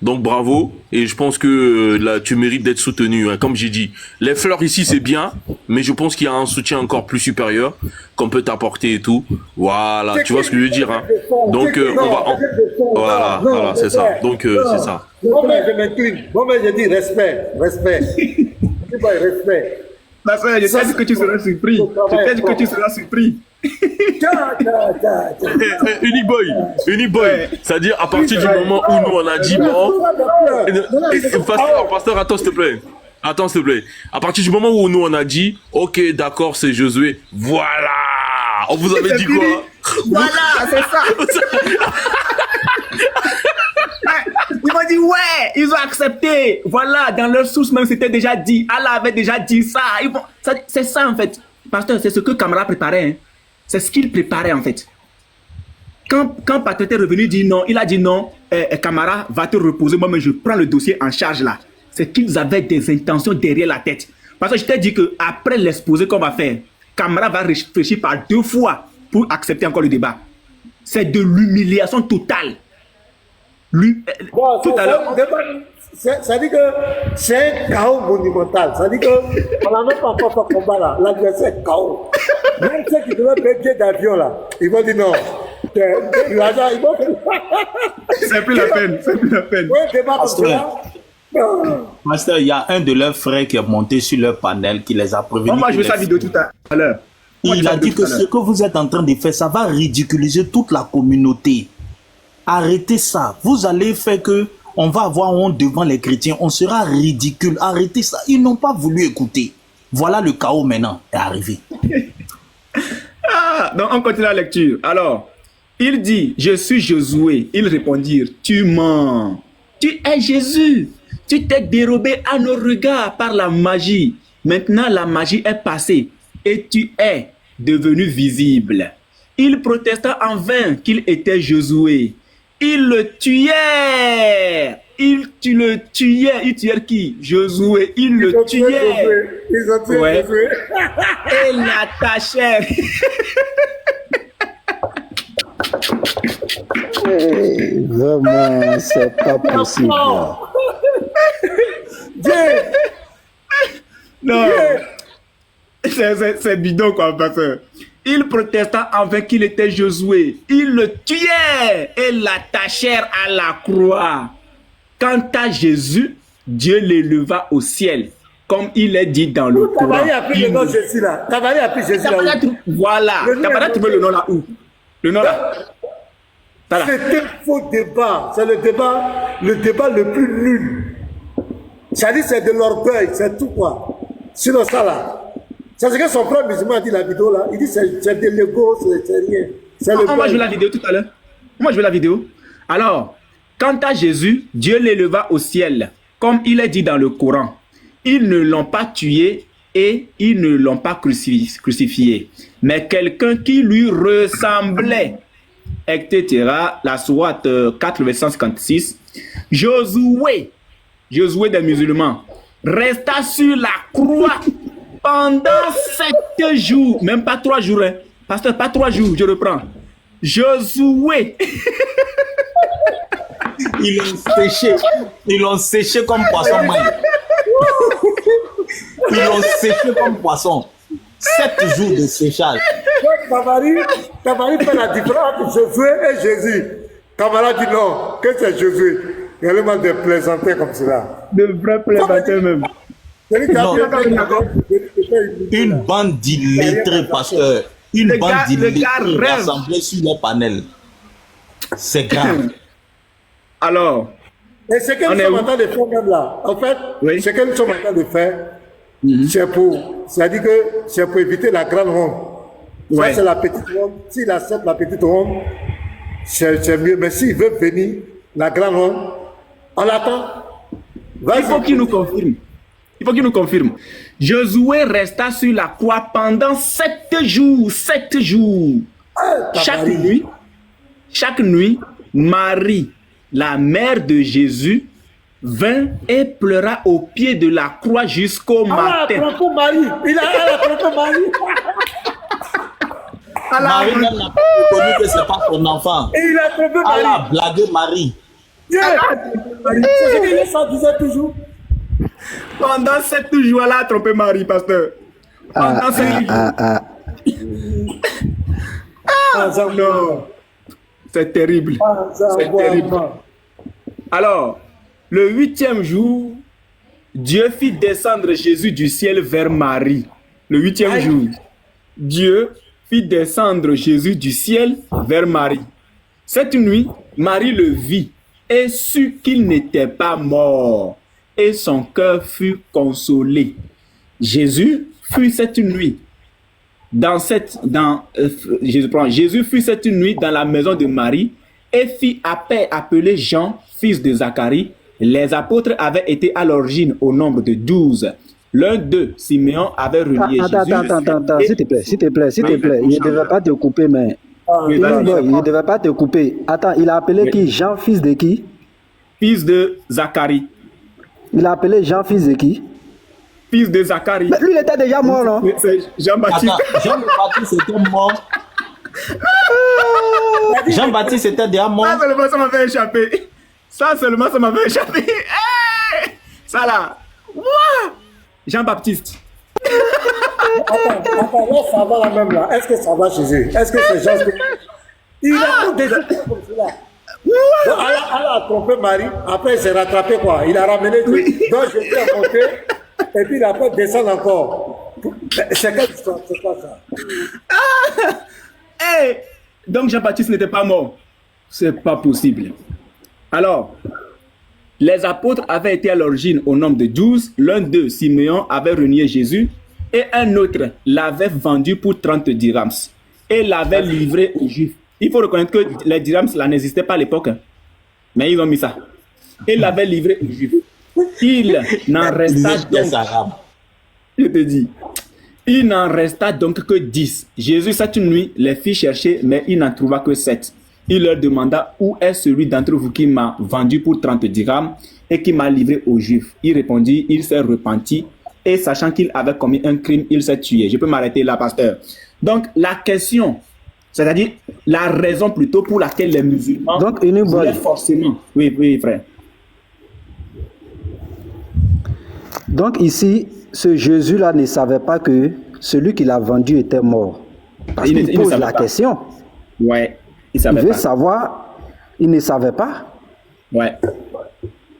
Donc bravo, et je pense que là tu mérites d'être soutenu, hein. Comme j'ai dit, les fleurs ici c'est bien, mais je pense qu'il y a un soutien encore plus supérieur qu'on peut t'apporter et tout. Voilà, tu vois ce que je veux dire, hein. Donc voilà, c'est ça. Donc c'est ça. Bon mais je m'incline, je dis respect. Respect. Ma frère, je t'ai dit que tu seras surpris. Unique Boy, c'est-à-dire à partir du moment où nous on a dit bon, pasteur, attends s'il te plaît. À partir du moment où nous on a dit ok d'accord c'est Josué, voilà, on vous avait dit quoi? Voilà, c'est ça. Ils m'ont dit ouais, ils ont accepté. Voilà, dans leur source même c'était déjà dit. Allah avait déjà dit ça. C'est ça en fait. Pasteur, c'est ce que Camara préparait. Hein. C'est ce qu'il préparait en fait. Quand Patrick est revenu dire non, il a dit non, Camara va te reposer, moi je prends le dossier en charge là. C'est qu'ils avaient des intentions derrière la tête. Parce que je t'ai dit qu'après l'exposé qu'on va faire, Camara va réfléchir par 2 fois pour accepter encore le débat. C'est de l'humiliation totale. Tout à l'heure. ça dit que c'est un chaos monumental. Ça dit qu'on n'a même pas encore fait combat là. L'adversaire est chaos. Même ceux qui devaient payer billet d'avion là, ils vont dire non. L'argent, ils vont faire. C'est plus la peine, c'est plus la peine. Oui, débat comme ça. Pasteur, il y a un de leurs frères qui est monté sur leur panel, qui les a prévenus. Moi, je veux sa vidéo tout à l'heure. Il a dit que ce que vous êtes en train de faire, ça va ridiculiser toute la communauté. Arrêtez ça. Vous allez faire que on va avoir honte devant les chrétiens. On sera ridicule. Arrêtez ça. Ils n'ont pas voulu écouter. Voilà le chaos maintenant est arrivé. Donc on continue la lecture. Alors, il dit, je suis Josué. Ils répondirent, tu mens. Tu es Jésus. Tu t'es dérobé à nos regards par la magie. Maintenant, la magie est passée et tu es devenu visible. Il protesta en vain qu'il était Josué. Il le tuait. Il tuait qui? Josué. Il le tuait. Ils ont tué Josué. Et l'attachèrent. Vraiment, c'est pas possible. Non. C'est bidon quoi, pasteur. Il protesta en vain qu'il était Josué. Il le tuait et l'attachèrent à la croix. Quant à Jésus, Dieu l'éleva au ciel, comme il est dit dans le Coran. Tabari a pris le nom de Jésus là. Tabari a pris Jésus là. Voilà. Tabari a trouvé le nom là où? Le nom là. C'est un faux débat. C'est le débat le plus nul. C'est-à-dire c'est de l'orgueil, c'est tout quoi. Sinon ça là. C'est ce que son frère musulman a dit la vidéo là. Il dit c'est de l'ego, c'est rien. On va jouer la vidéo tout à l'heure. On va jouer la vidéo. Alors, quant à Jésus, Dieu l'éleva au ciel, comme il est dit dans le Coran. Ils ne l'ont pas tué et ils ne l'ont pas crucifié. Mais quelqu'un qui lui ressemblait, etc. La sourate 4, verset 156. Josué des musulmans, resta sur la croix pendant 7 jours, même pas 3 jours, hein. Pasteur, pas 3 jours, je reprends. Josué. Ils l'ont séché comme poisson. Ils l'ont séché comme poisson. 7 jours de séchage. Tabari fait la différence entre Josué et Jésus. Kamara dit non, que c'est Josué. Il y a le mal de plaisanter comme cela. De vrais plaisanteurs même. Non. Une bande d'illettrés, pasteur. Une bande d'illettrés rassemblés sur les panels. C'est grave. Alors, et ce que nous sommes en train de faire même là, en fait, ce que nous sommes en train de faire, c'est-à-dire que c'est pour éviter la grande ronde. Ça, c'est la petite ronde. S'il accepte la petite ronde, c'est mieux. Mais s'il veut venir, la grande ronde, on l'attend. Il faut qu'il nous confirme. Il faut qu'il nous confirme. Josué resta sur la croix pendant 7 jours. 7 jours. Chaque nuit, Marie, la mère de Jésus, vint et pleura au pied de la croix jusqu'au matin. Il a trompé Marie. Marie n'a pas reconnu que ce n'est pas son enfant. Et il a trompé Marie. Elle a blagué Marie. C'est ce qu'il disait toujours. Pendant 7 jours, elle a trompé Marie, pasteur. Pendant 7 jours. Non. C'est terrible. C'est terrible. Alors, le 8e jour, Dieu fit descendre Jésus du ciel vers Marie. Le 8e jour, Dieu fit descendre Jésus du ciel vers Marie. Cette nuit, Marie le vit et sut qu'il n'était pas mort. Et son cœur fut consolé. Jésus fut cette nuit Jésus fut cette nuit dans la maison de Marie et fit appeler Jean, fils de Zacharie. Les apôtres avaient été à l'origine au nombre de 12. L'un d'eux, Siméon, avait relié Jésus. Attends, s'il te plaît. Il ne devait pas te couper, mais... il ne devait pas te couper. Attends, il a appelé qui? Jean, fils de qui? Fils de Zacharie. Il a appelé Jean, fils de qui? Fils de Zacharie. Mais lui, il était déjà mort, non? C'est Jean-Baptiste. Jean-Baptiste était mort. Jean-Baptiste était déjà mort. Ça seulement, ça m'avait échappé. Ça m'avait échappé. Hey! Ça là. Ouah! Jean-Baptiste. Attends, là, ça va là même là. Est-ce que ça va chez eux? Est-ce que c'est genre que... Il a des choses comme cela. Donc, Allah a trompé Marie. Après, il s'est rattrapé quoi. Il a ramené tout. Donc, je suis à monter. Et puis, il a fait descendre encore. C'est quelle histoire? C'est quoi ça? Hey! Donc, Jean-Baptiste n'était pas mort. C'est pas possible. Alors, les apôtres avaient été à l'origine au nombre de 12. L'un d'eux, Simeon, avait renié Jésus. Et un autre l'avait vendu pour 30 dirhams. Et l'avait livré aux Juifs. Il faut reconnaître que les dirhams, là, n'existaient pas à l'époque. Hein. Mais ils ont mis ça. Et l'avait livré aux Juifs. Il n'en resta donc... Je te dis. Il n'en resta donc que 10. Jésus, cette nuit, les fit chercher, mais il n'en trouva que 7. Il leur demanda, où est celui d'entre vous qui m'a vendu pour 30 dirhams et qui m'a livré aux Juifs? Il répondit, il s'est repenti et sachant qu'il avait commis un crime, il s'est tué. Je peux m'arrêter là, pasteur. Donc, la question, c'est-à-dire la raison plutôt pour laquelle les musulmans voulaient forcément... Oui, frère. Donc ici, ce Jésus-là ne savait pas que celui qui l'a vendu était mort. Parce qu'il pose la question. Ouais. Il veut savoir, il ne savait pas. Ouais.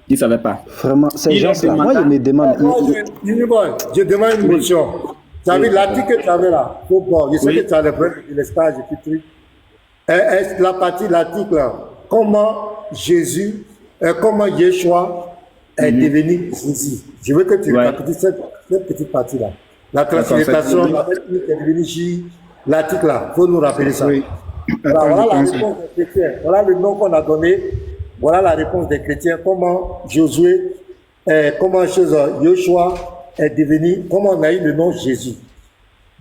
Il ne savait pas. Vraiment, ces gens-là, moi, je me demande. Je demande une question. Tu as vu l'article que tu avais là? Je sais que tu as le stage et tout. Est-ce la partie, l'article là, comment Jésus, comment Yeshua est devenu Jésus? Je veux que tu récapitules cette petite partie-là. La translation, la technique est devenue J, l'article là. Il faut nous rappeler ça. Oui. Voilà la réponse des chrétiens. Voilà le nom qu'on a donné. Voilà la réponse des chrétiens. Comment Josué, comment Yeshua est devenu, comment on a eu le nom Jésus.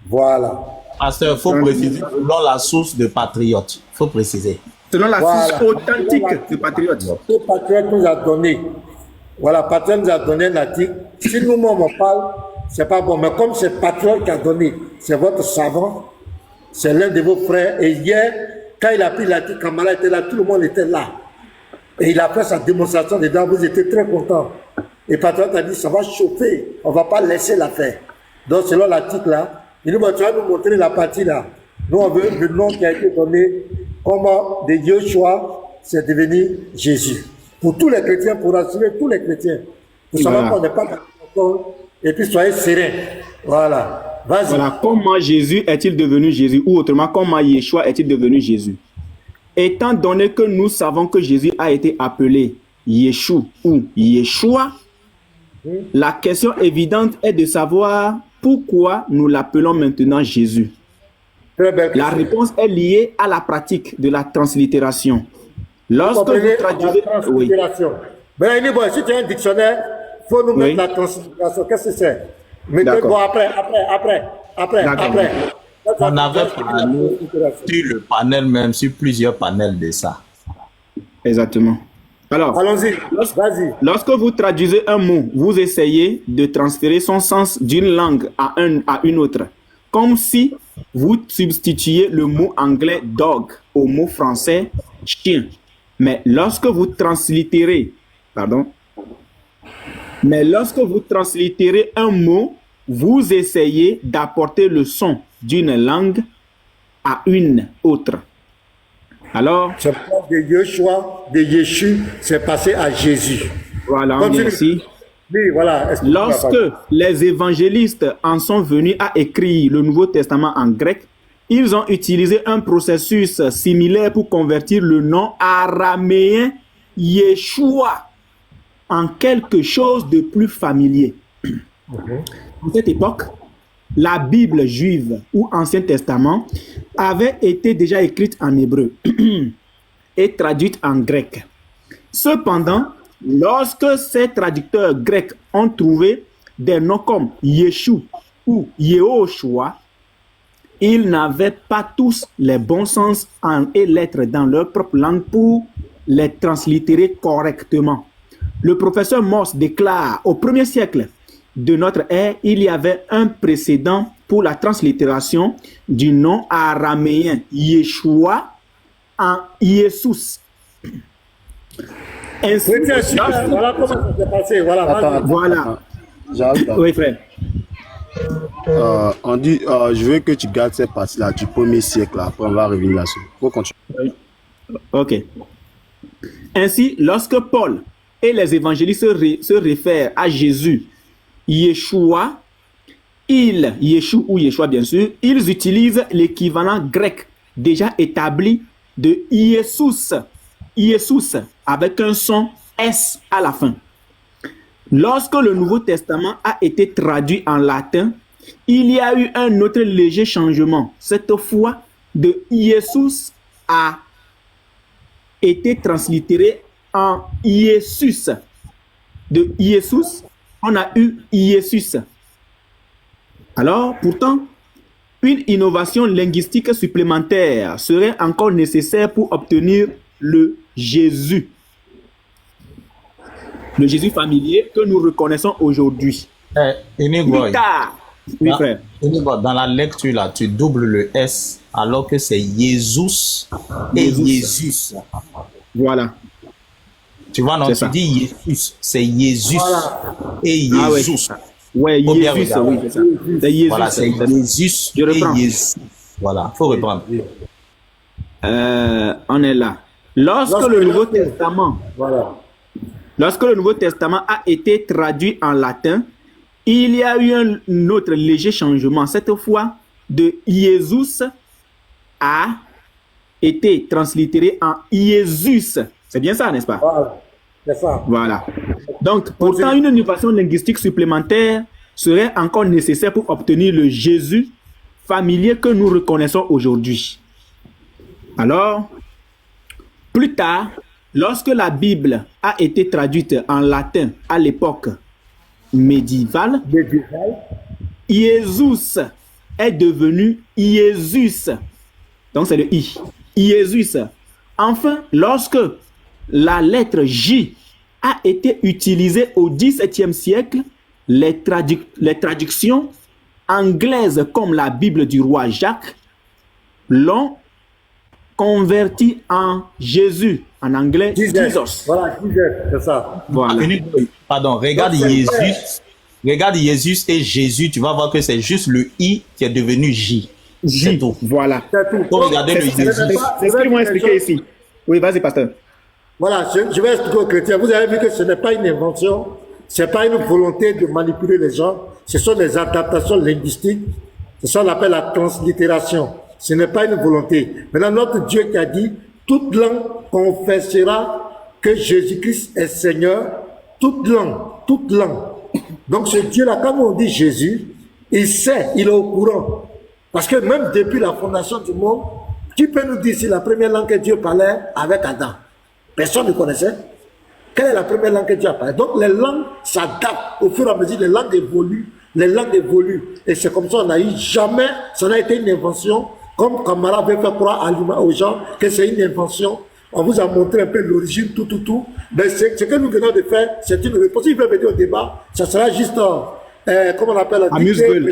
Voilà. Pasteur, il faut préciser selon la source de patriote. Il faut préciser. Selon la source authentique de patriote. Ce patriote nous a donné. Voilà, patriote nous a donné un article. Si nous-mêmes on parle, c'est pas bon. Mais comme c'est patriote qui a donné, c'est votre savant. C'est l'un de vos frères. Et hier, quand il a pris l'article, Kamala était là, tout le monde était là. Et il a fait sa démonstration dedans, vous étiez très contents. Et Patriot a dit, ça va chauffer, on ne va pas laisser l'affaire. Donc, selon l'article là, il nous va nous montrer la partie là. Nous, on veut le nom qui a été donné, comment de Yeshua, c'est devenu Jésus. Pour tous les chrétiens, pour rassurer tous les chrétiens. Pour savoir qu'on n'est pas d'accord. Et puis, soyez sereins. Voilà. Voilà, comment Jésus est-il devenu Jésus? Ou autrement, comment Yeshua est-il devenu Jésus? Étant donné que nous savons que Jésus a été appelé Yeshua ou Yeshua, la question évidente est de savoir pourquoi nous l'appelons maintenant Jésus. La réponse est liée à la pratique de la translittération. Lorsque vous traduisez... Ben, si tu as un dictionnaire, il faut nous mettre la translittération. Qu'est-ce que c'est? Bon, après. On avait parlé sur le panel même, sur plusieurs panels de ça. Exactement. Alors, allons-y, vas-y. Lorsque vous traduisez un mot, vous essayez de transférer son sens d'une langue à une autre. Comme si vous substituiez le mot anglais dog au mot français chien. Mais lorsque vous translittérez, un mot, vous essayez d'apporter le son d'une langue à une autre. Alors, c'est pas de Yeshua, de Yeshu, c'est passé à Jésus. Voilà, merci. Oui, voilà. Lorsque les évangélistes en sont venus à écrire le Nouveau Testament en grec, ils ont utilisé un processus similaire pour convertir le nom araméen Yeshua en quelque chose de plus familier. À cette époque, la Bible juive ou Ancien Testament avait été déjà écrite en hébreu et traduite en grec. Cependant, lorsque ces traducteurs grecs ont trouvé des noms comme Yeshua ou Yehoshua, ils n'avaient pas tous les bons sens et lettres dans leur propre langue pour les translittérer correctement. Le professeur Morse déclare au 1er siècle de notre ère, il y avait un précédent pour la translittération du nom araméen Yeshua en Jesus. Ainsi, Voilà comment ça s'est passé. Voilà. Attends, voilà. J'arrive. Oui, frère. On dit, je veux que tu gardes cette partie-là du 1er siècle. Là. Après, on va revenir là-dessus. Faut continuer. Oui. Ok. Ainsi, lorsque Paul et les évangélistes se réfèrent à Jésus, Yeshua, Yeshua bien sûr, ils utilisent l'équivalent grec déjà établi de Iesus, avec un son S à la fin. Lorsque le Nouveau Testament a été traduit en latin, il y a eu un autre léger changement. Cette fois, de Iesus a été translittéré en Iesus. De Iesus, on a eu Iesus. Alors, pourtant, une innovation linguistique supplémentaire serait encore nécessaire pour obtenir le Jésus. Le Jésus familier que nous reconnaissons aujourd'hui. Plus tard, oui, frère. Dans la lecture, là, tu doubles le S alors que c'est Jésus et Jésus. Voilà. Tu vois, non, tu dis Jésus, c'est Jésus et Jésus. Ouais, Jésus, oui, c'est ça. C'est Jésus. Voilà, c'est Jésus et Jésus. Voilà, il faut reprendre. On est là. Lorsque le Nouveau Testament a été traduit en latin, il y a eu un autre léger changement. Cette fois, de Jésus a été translittéré en Jésus. C'est bien ça, n'est-ce pas? Voilà. C'est ça. Voilà. Donc, pourtant, une innovation linguistique supplémentaire serait encore nécessaire pour obtenir le Jésus familier que nous reconnaissons aujourd'hui. Alors, plus tard, lorsque la Bible a été traduite en latin à l'époque médiévale, Jésus est devenu Jésus. Donc, c'est le I. Jésus. Enfin, lorsque la lettre J a été utilisée au XVIIe siècle, les traductions anglaises comme la Bible du roi Jacques l'ont converti en Jésus. En anglais, Jesus. Voilà, Jesus, c'est ça. Voilà. Pardon, regarde Jésus. Regarde Jésus et Jésus, tu vas voir que c'est juste le I qui est devenu J. C'est tout. Voilà. Pour regarder le Jésus. C'est ce qu'ils m'ont expliqué ici. Oui, vas-y, pasteur. Voilà, je vais expliquer aux chrétiens. Vous avez vu que ce n'est pas une invention, ce n'est pas une volonté de manipuler les gens, ce sont des adaptations linguistiques, c'est ça qu'on appelle la translittération. Ce n'est pas une volonté. Maintenant, notre Dieu qui a dit, toute langue confessera que Jésus-Christ est Seigneur, toute langue, toute langue. Donc ce Dieu-là, quand on dit Jésus, il sait, il est au courant. Parce que même depuis la fondation du monde, qui peut nous dire si la première langue que Dieu parlait avec Adam? Personne ne connaissait. Quelle est la première langue que Dieu a parlé? Donc les langues s'adaptent au fur et à mesure, les langues évoluent. Et c'est comme ça qu'on a eu jamais, ça n'a été une invention, comme Kamara veut faire croire aux gens que c'est une invention. On vous a montré un peu l'origine, tout. Mais ce que nous venons de faire, c'est une réponse. Il veut venir au débat, ça sera juste, comment on appelle?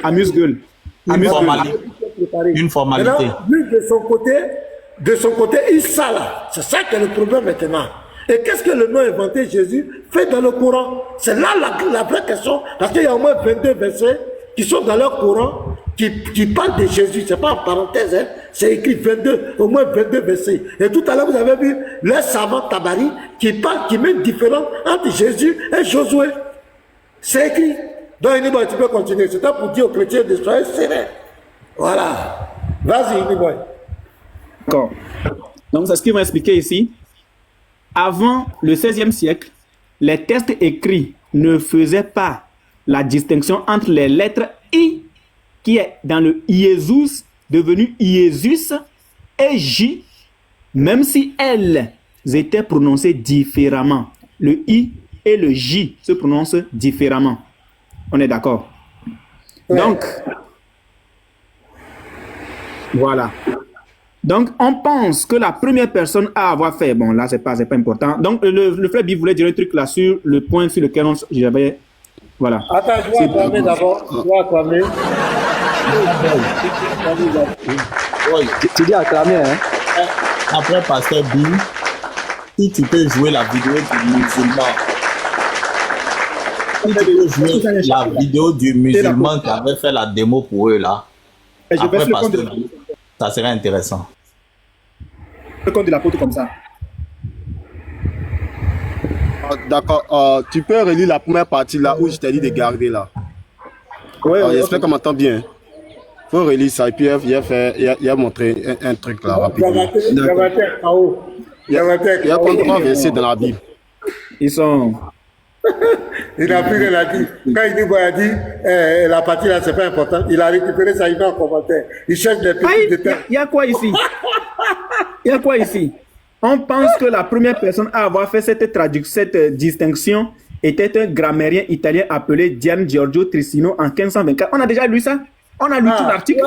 Amuse-gueule. Une formalité. Maintenant, lui, de son côté, il sait là. C'est ça qui est le problème maintenant. Et qu'est-ce que le nom inventé Jésus fait dans le Coran? C'est là la vraie question. Parce qu'il y a au moins 22 versets qui sont dans le Coran qui parlent de Jésus. C'est pas en parenthèse, hein. C'est écrit au moins 22 versets. Et tout à l'heure, vous avez vu les savants Tabari qui met une différence entre Jésus et Josué. C'est écrit. Donc, Iniboy, tu peux continuer. C'est pour dire aux chrétiens de soyez sereins. Voilà. Vas-y, Iniboy. D'accord. Donc, c'est ce qu'il m'a expliqué ici. Avant le XVIe siècle, les textes écrits ne faisaient pas la distinction entre les lettres I, qui est dans le Jésus, devenu Jésus, et J, même si elles étaient prononcées différemment. Le I et le J se prononcent différemment. On est d'accord? Ouais. Donc, voilà. Donc, on pense que la première personne à avoir fait, bon là c'est pas important. Donc, le frère Bill voulait dire un truc là sur le point sur lequel j'avais, voilà. Attends, je dois acclamer d'abord. Tu dis acclamer, hein? Après Pasteur Bill, Si tu peux jouer la vidéo du musulman, si tu peux jouer la vidéo du musulman qui avait fait la démo pour eux là, après parce que ça serait intéressant. Le compte de l'apôtre comme ça. D'accord, tu peux relire la première partie là où je t'ai dit de garder là. Ouais, j'espère qu'on m'entend bien. Faut relire ça et puis il a montré un truc là rapidement. Il y a 33 versets dans la Bible. Ils sont... Il n'a plus rien à dire. Quand il dit, la partie là, c'est pas important, il a récupéré ça, il met en commentaire. Il cherche des petits détails. Il y a quoi ici? Il y a quoi ici? On pense que la première personne à avoir fait cette distinction était un grammairien italien appelé Gian Giorgio Trissino en 1524. On a déjà lu ça? On a lu tout l'article.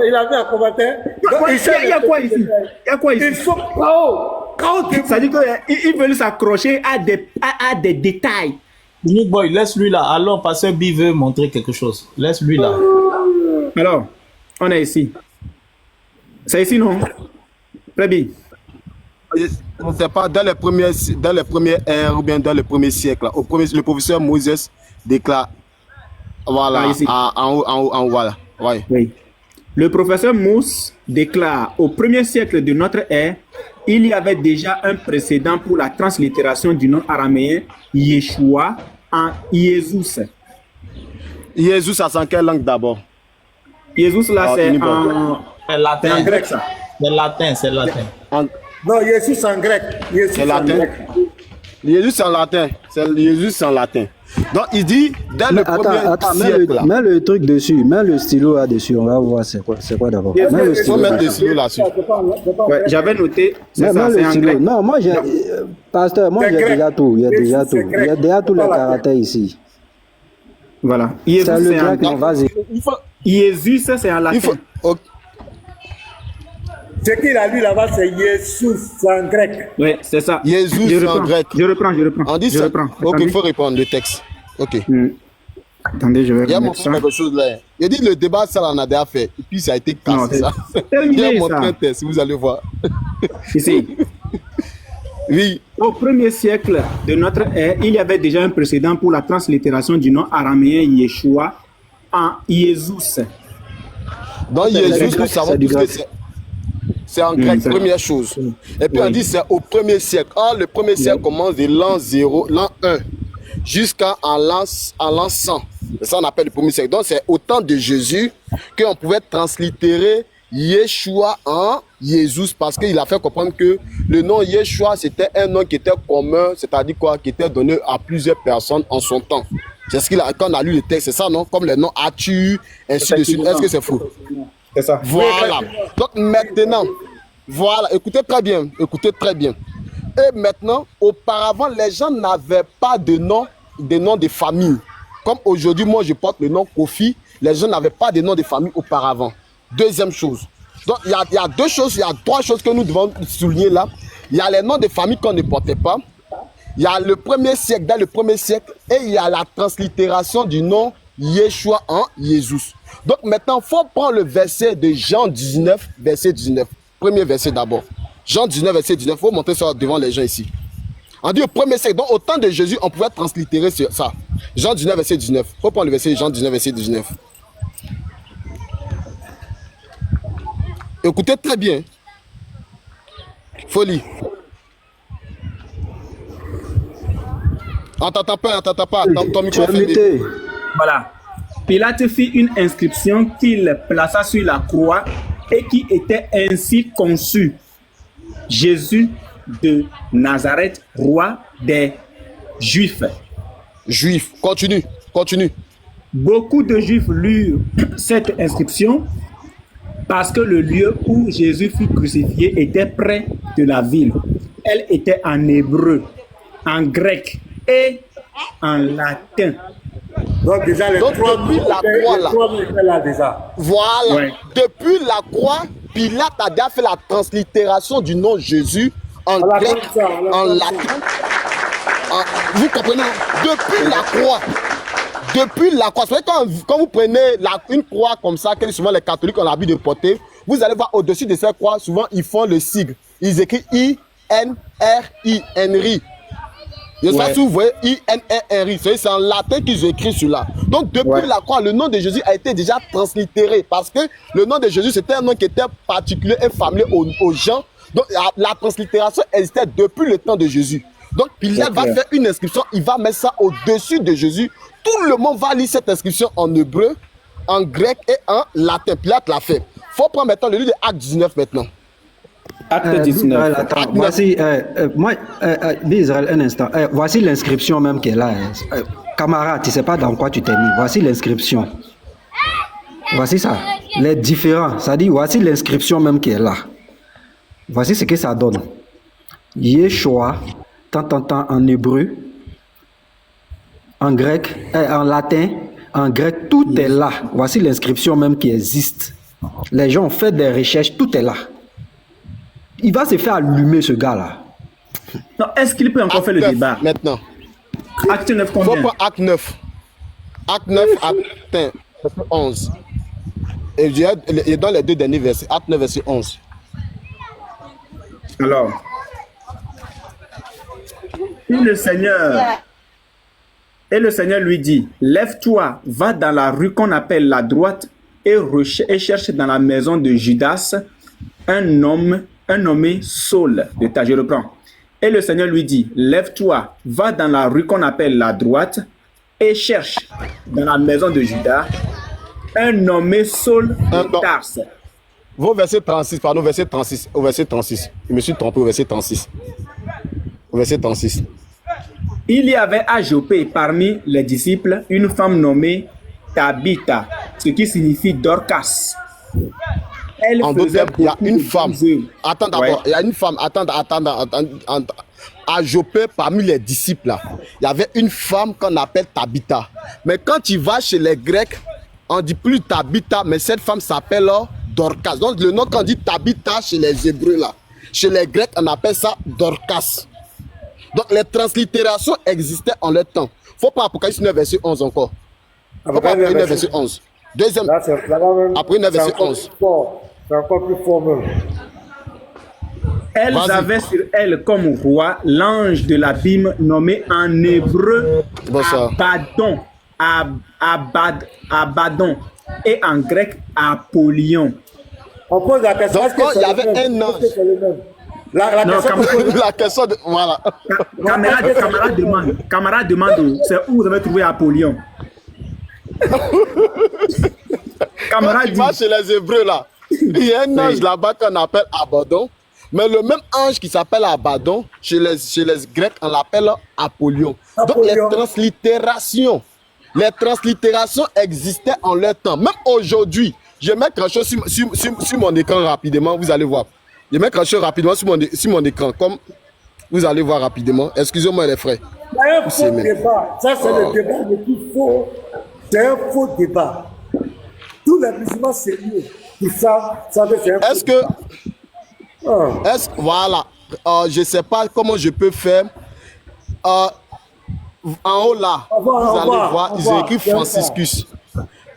Il a mis en commentaire. Il y a quoi ici? Il y a quoi ici? Ils sont KO. Ça dit qu'ils veulent s'accrocher à des détails. Unique Boy, laisse-lui là. Alors, Pasteur B veut montrer quelque chose. Laisse-lui là. Alors, on est ici. C'est ici, non? Très bien. On ne sait pas, dans les premières ères ou bien dans le premier siècle, le professeur Moses déclare, voilà, en haut, voilà. Ouais. Oui. Le professeur Mousse déclare, au premier siècle de notre ère, il y avait déjà un précédent pour la translittération du nom araméen Yeshua en Jésus. Jésus, ça sent quelle langue d'abord? Jésus, là, c'est latin. en grec, ça. C'est latin. Non, Jésus, c'est en grec. C'est latin. Jésus, c'est en latin. Jésus, c'est en latin. Donc, il dit, dans le premier siècle... Mets le truc dessus, mets le stylo là-dessus, on va voir c'est quoi d'abord. Il faut mettre le stylo là-dessus. Ouais, j'avais noté, c'est ça, c'est en grec. Non, moi, pasteur, moi, j'ai déjà tout. Il y a déjà tous les caractères ici. Voilà. Jésus, c'est en grec. Vas-y. Jésus, c'est en latin. Ce qu'il a lu là-bas, c'est Jésus, c'est en grec. Oui, c'est ça. Jésus, c'est en grec. Je reprends. On dit ça. Ok, il faut répondre le texte. Ok. Attendez, je vais remettre ça. Il y a quelque chose là. Il dit le débat, ça, on a déjà fait. Et puis, ça a été cassé, ça. Il y a montré un texte, vous allez voir. Ici. Oui. Au premier siècle de notre ère, il y avait déjà un précédent pour la translittération du nom araméen Yeshua en Jésus. Dans Jésus, nous savons tout ce que c'est. C'est en grec, première chose. Et puis on dit c'est au premier siècle. Or, le premier siècle commence de l'an 0, l'an 1, jusqu'à l'an 100. C'est ça qu'on appelle le premier siècle. Donc c'est au temps de Jésus qu'on pouvait translittérer Yeshua en Jésus parce qu'il a fait comprendre que le nom Yeshua c'était un nom qui était commun, c'est-à-dire quoi, qui était donné à plusieurs personnes en son temps. C'est ce qu'il a, quand on a lu le texte, c'est ça, non? Comme le nom Atu, ainsi de suite. Est-ce que c'est faux? C'est ça. Voilà. Donc maintenant, voilà, écoutez très bien. Et maintenant, auparavant, les gens n'avaient pas de nom de famille. Comme aujourd'hui, moi, je porte le nom Kofi. Les gens n'avaient pas de nom de famille auparavant. Deuxième chose. Donc, il y a deux choses, il y a trois choses que nous devons souligner là. Il y a les noms de famille qu'on ne portait pas. Il y a le premier siècle, dans le premier siècle, et il y a la translittération du nom Yeshua en Jésus. Donc maintenant, il faut prendre le verset de Jean 19, verset 19. Premier verset d'abord. Jean 19, verset 19. Il faut montrer ça devant les gens ici. On dit au premier siècle, donc au temps de Jésus, on pouvait translittérer ça. Jean 19, verset 19. Il faut prendre le verset de Jean 19, verset 19. Écoutez très bien. Folie. On t'entend pas. Ton micro fait. Voilà. Pilate fit une inscription qu'il plaça sur la croix et qui était ainsi conçue. Jésus de Nazareth, roi des Juifs. Juifs, continue. Beaucoup de Juifs lurent cette inscription parce que le lieu où Jésus fut crucifié était près de la ville. Elle était en hébreu, en grec et en latin. Donc déjà depuis la croix là, déjà. Voilà. Ouais. Depuis la croix, Pilate a déjà fait la translittération du nom Jésus en grec, en latin. Vous comprenez? Depuis la croix. C'est vrai quand vous prenez une croix comme ça, que souvent les catholiques ont l'habitude de porter, vous allez voir au-dessus de cette croix, souvent ils font le sigle. Ils écrivent I-N-R-I, Henry. Je sais pas si vous voyez I-N-R-I, c'est en latin qu'ils écrivent cela. Donc depuis la croix, le nom de Jésus a été déjà translittéré parce que le nom de Jésus c'était un nom qui était particulier et familier aux gens. Donc la translittération existait depuis le temps de Jésus. Donc Pilate va faire une inscription, il va mettre ça au-dessus de Jésus. Tout le monde va lire cette inscription en hébreu, en grec et en latin. Pilate l'a fait. Il faut prendre maintenant le livre de Acte 19 maintenant. Acte 19. Attends, voici, Israël, un instant. Voici l'inscription même qui est là. Camarade, tu ne sais pas dans quoi tu t'es mis. Voici l'inscription. Voici ça. Les différents. Ça dit, voici l'inscription même qui est là. Voici ce que ça donne. Yeshua, tant en hébreu, en grec, en latin, en grec, tout est là. Voici l'inscription même qui existe. Les gens ont fait des recherches, tout est là. Il va se faire allumer ce gars-là. Non, est-ce qu'il peut encore faire le débat? Maintenant. Acte 9 combien? Faut pas Acte 9. Acte 9, Acte 11. Et dans les deux derniers versets, Acte 9, verset 11. Alors, et le Seigneur lui dit, lève-toi, va dans la rue qu'on appelle la droite et cherche dans la maison de Judas un homme nommé Saul. Je reprends. Et le Seigneur lui dit, lève-toi, va dans la rue qu'on appelle la droite et cherche dans la maison de Judas un nommé Saul de Tarse. Vos versets 36, pardon, verset 36, au verset 36. Je me suis trompé au verset 36. Au verset 36. Il y avait à Joppé parmi les disciples une femme nommée Tabitha, ce qui signifie Dorcas. En d'autres termes, il y a une femme. Attends d'abord, il y a une femme. Attends. À Joppé, parmi les disciples, là, il y avait une femme qu'on appelle Tabitha. Mais quand tu vas chez les Grecs, on dit plus Tabitha, mais cette femme s'appelle Dorcas. Donc le nom qu'on dit Tabitha chez les Hébreux, là, chez les Grecs, on appelle ça Dorcas. Donc les translittérations existaient en leur temps. Il faut pas Apocalypse 9, verset 11 encore. Il faut pas Apocalypse 9, verset 11. Deuxième. Après 9, verset 11. C'est encore plus fort même. Elles avaient sur elles comme roi l'ange de l'abîme nommé en hébreu Abaddon et en grec Apollyon. On pose la question. Donc il y avait un ange. La question de... Voilà. Camarade demande, c'est où vous avez trouvé Apollyon? Camarade dit... chez les Hébreux là, il y a un ange là-bas qu'on appelle Abaddon, mais le même ange qui s'appelle Abaddon, chez les Grecs, on l'appelle Apollyon. Donc les translittérations existaient en leur temps. Même aujourd'hui, je vais mettre quelque chose sur mon écran rapidement, vous allez voir. Je vais mettre quelque chose rapidement sur mon écran, comme vous allez voir rapidement. Excusez-moi les frères. C'est un faux débat. Ça, c'est le débat le plus faux. C'est un faux débat. Tous les musulmans sérieux qui savent que c'est un faux débat. Voilà. Je ne sais pas comment je peux faire. En haut là, vous allez voir, ils écrivent Franciscus.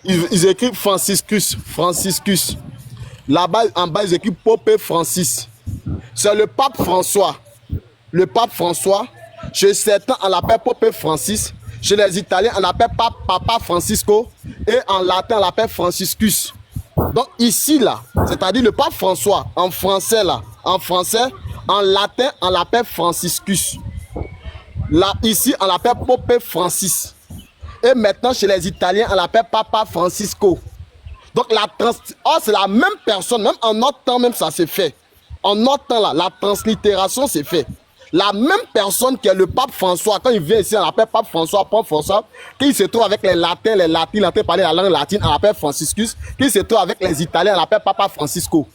Ils écrivent Franciscus. Là-bas, en bas, ils écrivent Pope Francis. C'est le pape François. Le pape François. Chez certains, on l'appelle Pope Francis. Chez les Italiens, on l'appelle Papa Francisco. Et en latin, on l'appelle Franciscus. Donc ici, là, c'est-à-dire le pape François, en français, là, en latin, on l'appelle Franciscus. Là, ici, on l'appelle Pope Francis. Et maintenant, chez les Italiens, on l'appelle Papa Francisco. Donc, c'est la même personne, même en notre temps, même ça s'est fait. En notre temps, là, la translittération s'est fait. La même personne qui est le pape François, quand il vient ici, on l'appelle pape François, quand il se trouve avec les latins parler la langue latine, on l'appelle Franciscus. Quand il se trouve avec les Italiens, on l'appelle Papa Francisco.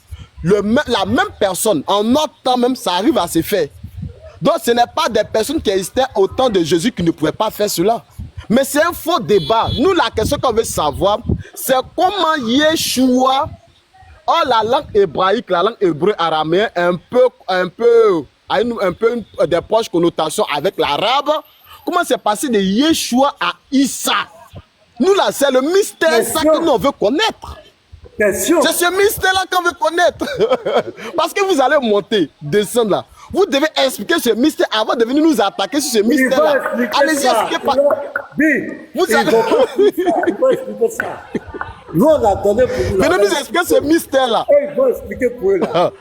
La même personne, en notre temps même, ça arrive à se faire. Donc, ce n'est pas des personnes qui existaient au temps de Jésus qui ne pouvaient pas faire cela. Mais c'est un faux débat. Nous, la question qu'on veut savoir, c'est comment Yeshua, la langue hébraïque, la langue hébreu-araméen, un peu des proches connotations avec l'arabe, comment c'est passé de Yeshua à Issa. Nous, là, c'est le mystère ça que nous, on veut connaître. C'est ce mystère-là qu'on veut connaître. Parce que vous allez monter, descendre là. Vous devez expliquer ce mystère avant de venir nous attaquer sur ce mystère-là. Allez-y, expliquez pas. Vous savez. Ils vont expliquer ça. Nous, on a donné pour vous. Venez nous expliquer ce mystère-là. Ils vont expliquer pour eux là.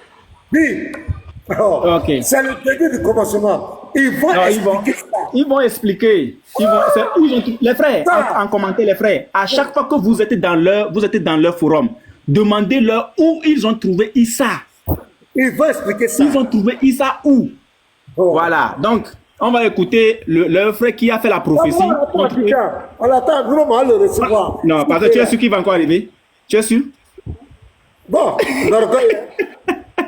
C'est le début du commencement. Ils vont expliquer ça. Ils vont expliquer. Les frères, en commentaire, les frères, à chaque fois que vous êtes dans leur forum, demandez-leur où ils ont trouvé Issa. Ils vont expliquer ça. Ils ont trouvé Issa où? Voilà. Donc, on va écouter le frère qui a fait la prophétie. On attend, nous, on va le recevoir. Non, parce que tu es sûr qu'il va encore arriver. Tu es sûr? Bon,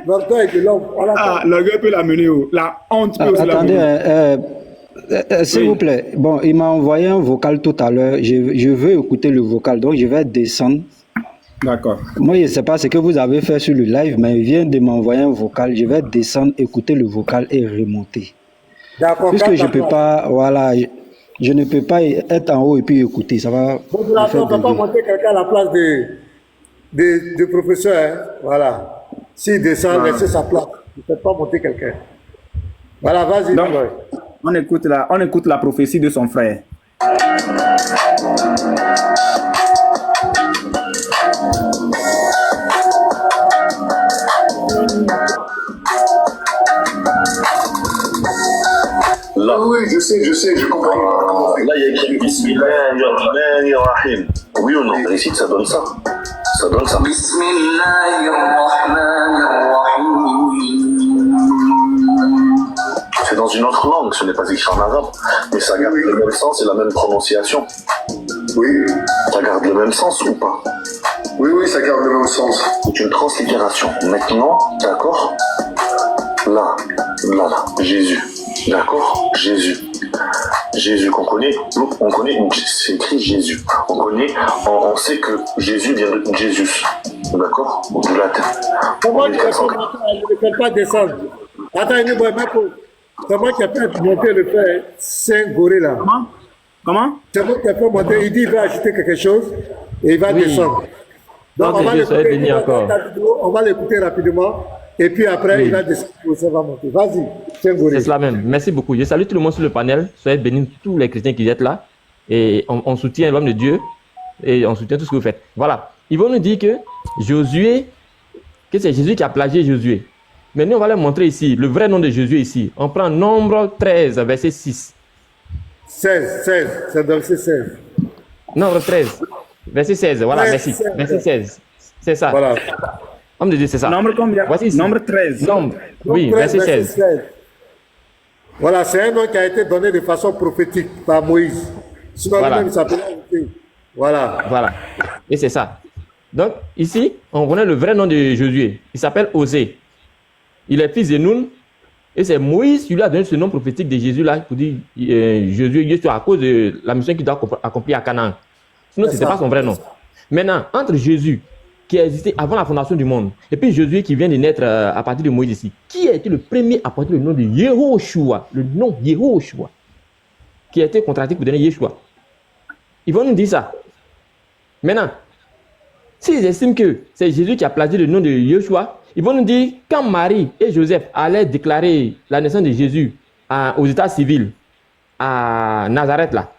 l'orgueil de l'homme. L'orgueil peut l'amener où? La honte peut aussi l'amener. Attendez, s'il vous plaît. Bon, il m'a envoyé un vocal tout à l'heure. Je veux écouter le vocal, donc je vais descendre. D'accord. Moi, je ne sais pas ce que vous avez fait sur le live, mais il vient de m'envoyer un vocal. Je vais descendre, écouter le vocal et remonter. D'accord. Puisque je peux pas, voilà, je ne peux pas être en haut et puis écouter. Ça va. On ne peut pas monter quelqu'un à la place du professeur. Hein? Voilà. S'il descend, laissez sa place. Il ne peut pas monter quelqu'un. Voilà, vas-y. On écoute la prophétie de son frère. Là, oui, je sais, je comprends. Là, il y a écrit Bismillahirrahmanirrahim. Oui ou non? Récite, ça donne ça. Ça donne ça. C'est dans une autre langue, ce n'est pas écrit en arabe, mais ça garde le même sens et la même prononciation. Oui. Ça garde le même sens ou pas? Oui, ça garde le même sens. C'est une translittération. Maintenant, d'accord? Là, Jésus. D'accord? Jésus qu'on connaît, nous, on connaît, c'est écrit Jésus. On sait que Jésus vient de Jésus. D'accord? Du latin. Comment tu ne peux pas descendre? Attends, comment tu peux monter le frère Saint-Goré là? Comment? C'est moi qui peux monter, il dit qu'il va ajouter quelque chose et il va descendre. Donc on va l'écouter rapidement. Et puis après, il va descendre, ça va monter. Vas-y, c'est cela même. Merci beaucoup. Je salue tout le monde sur le panel. Soyez bénis, tous les chrétiens qui êtes là. Et on soutient l'homme de Dieu. Et on soutient tout ce que vous faites. Voilà. Ils vont nous dire que c'est Jésus qui a plagié Josué. Mais nous, on va leur montrer ici, le vrai nom de Josué ici. On prend Nombre 13, verset 6. 16, c'est verset 16. Nombre 13, verset 16. Voilà, merci. Verset 16. C'est ça. Voilà. Homme de Dieu, c'est ça. Nombre combien? Voici ici. Nombre 13. Oui, verset 16. Voilà, c'est un nom qui a été donné de façon prophétique par Moïse. Sinon, lui-même, il s'appelait. Voilà. Et c'est ça. Donc, ici, on connaît le vrai nom de Josué. Il s'appelle Osée. Il est fils de Nun. Et c'est Moïse qui lui a donné ce nom prophétique de Jésus là pour dire Josué à cause de la mission qu'il doit accomplir à Canaan. Sinon, ce n'était pas son vrai nom. Maintenant, entre Jésus, qui a existé avant la fondation du monde, et puis Josué qui vient de naître à partir de Moïse ici, qui a été le premier à porter le nom de Yehoshua, le nom Yehoshua, qui a été contracté pour donner Yeshua. Ils vont nous dire ça. Maintenant, s'ils estiment que c'est Jésus qui a plagié le nom de Yeshua, ils vont nous dire, quand Marie et Joseph allaient déclarer la naissance de Jésus aux états civils, à Nazareth là,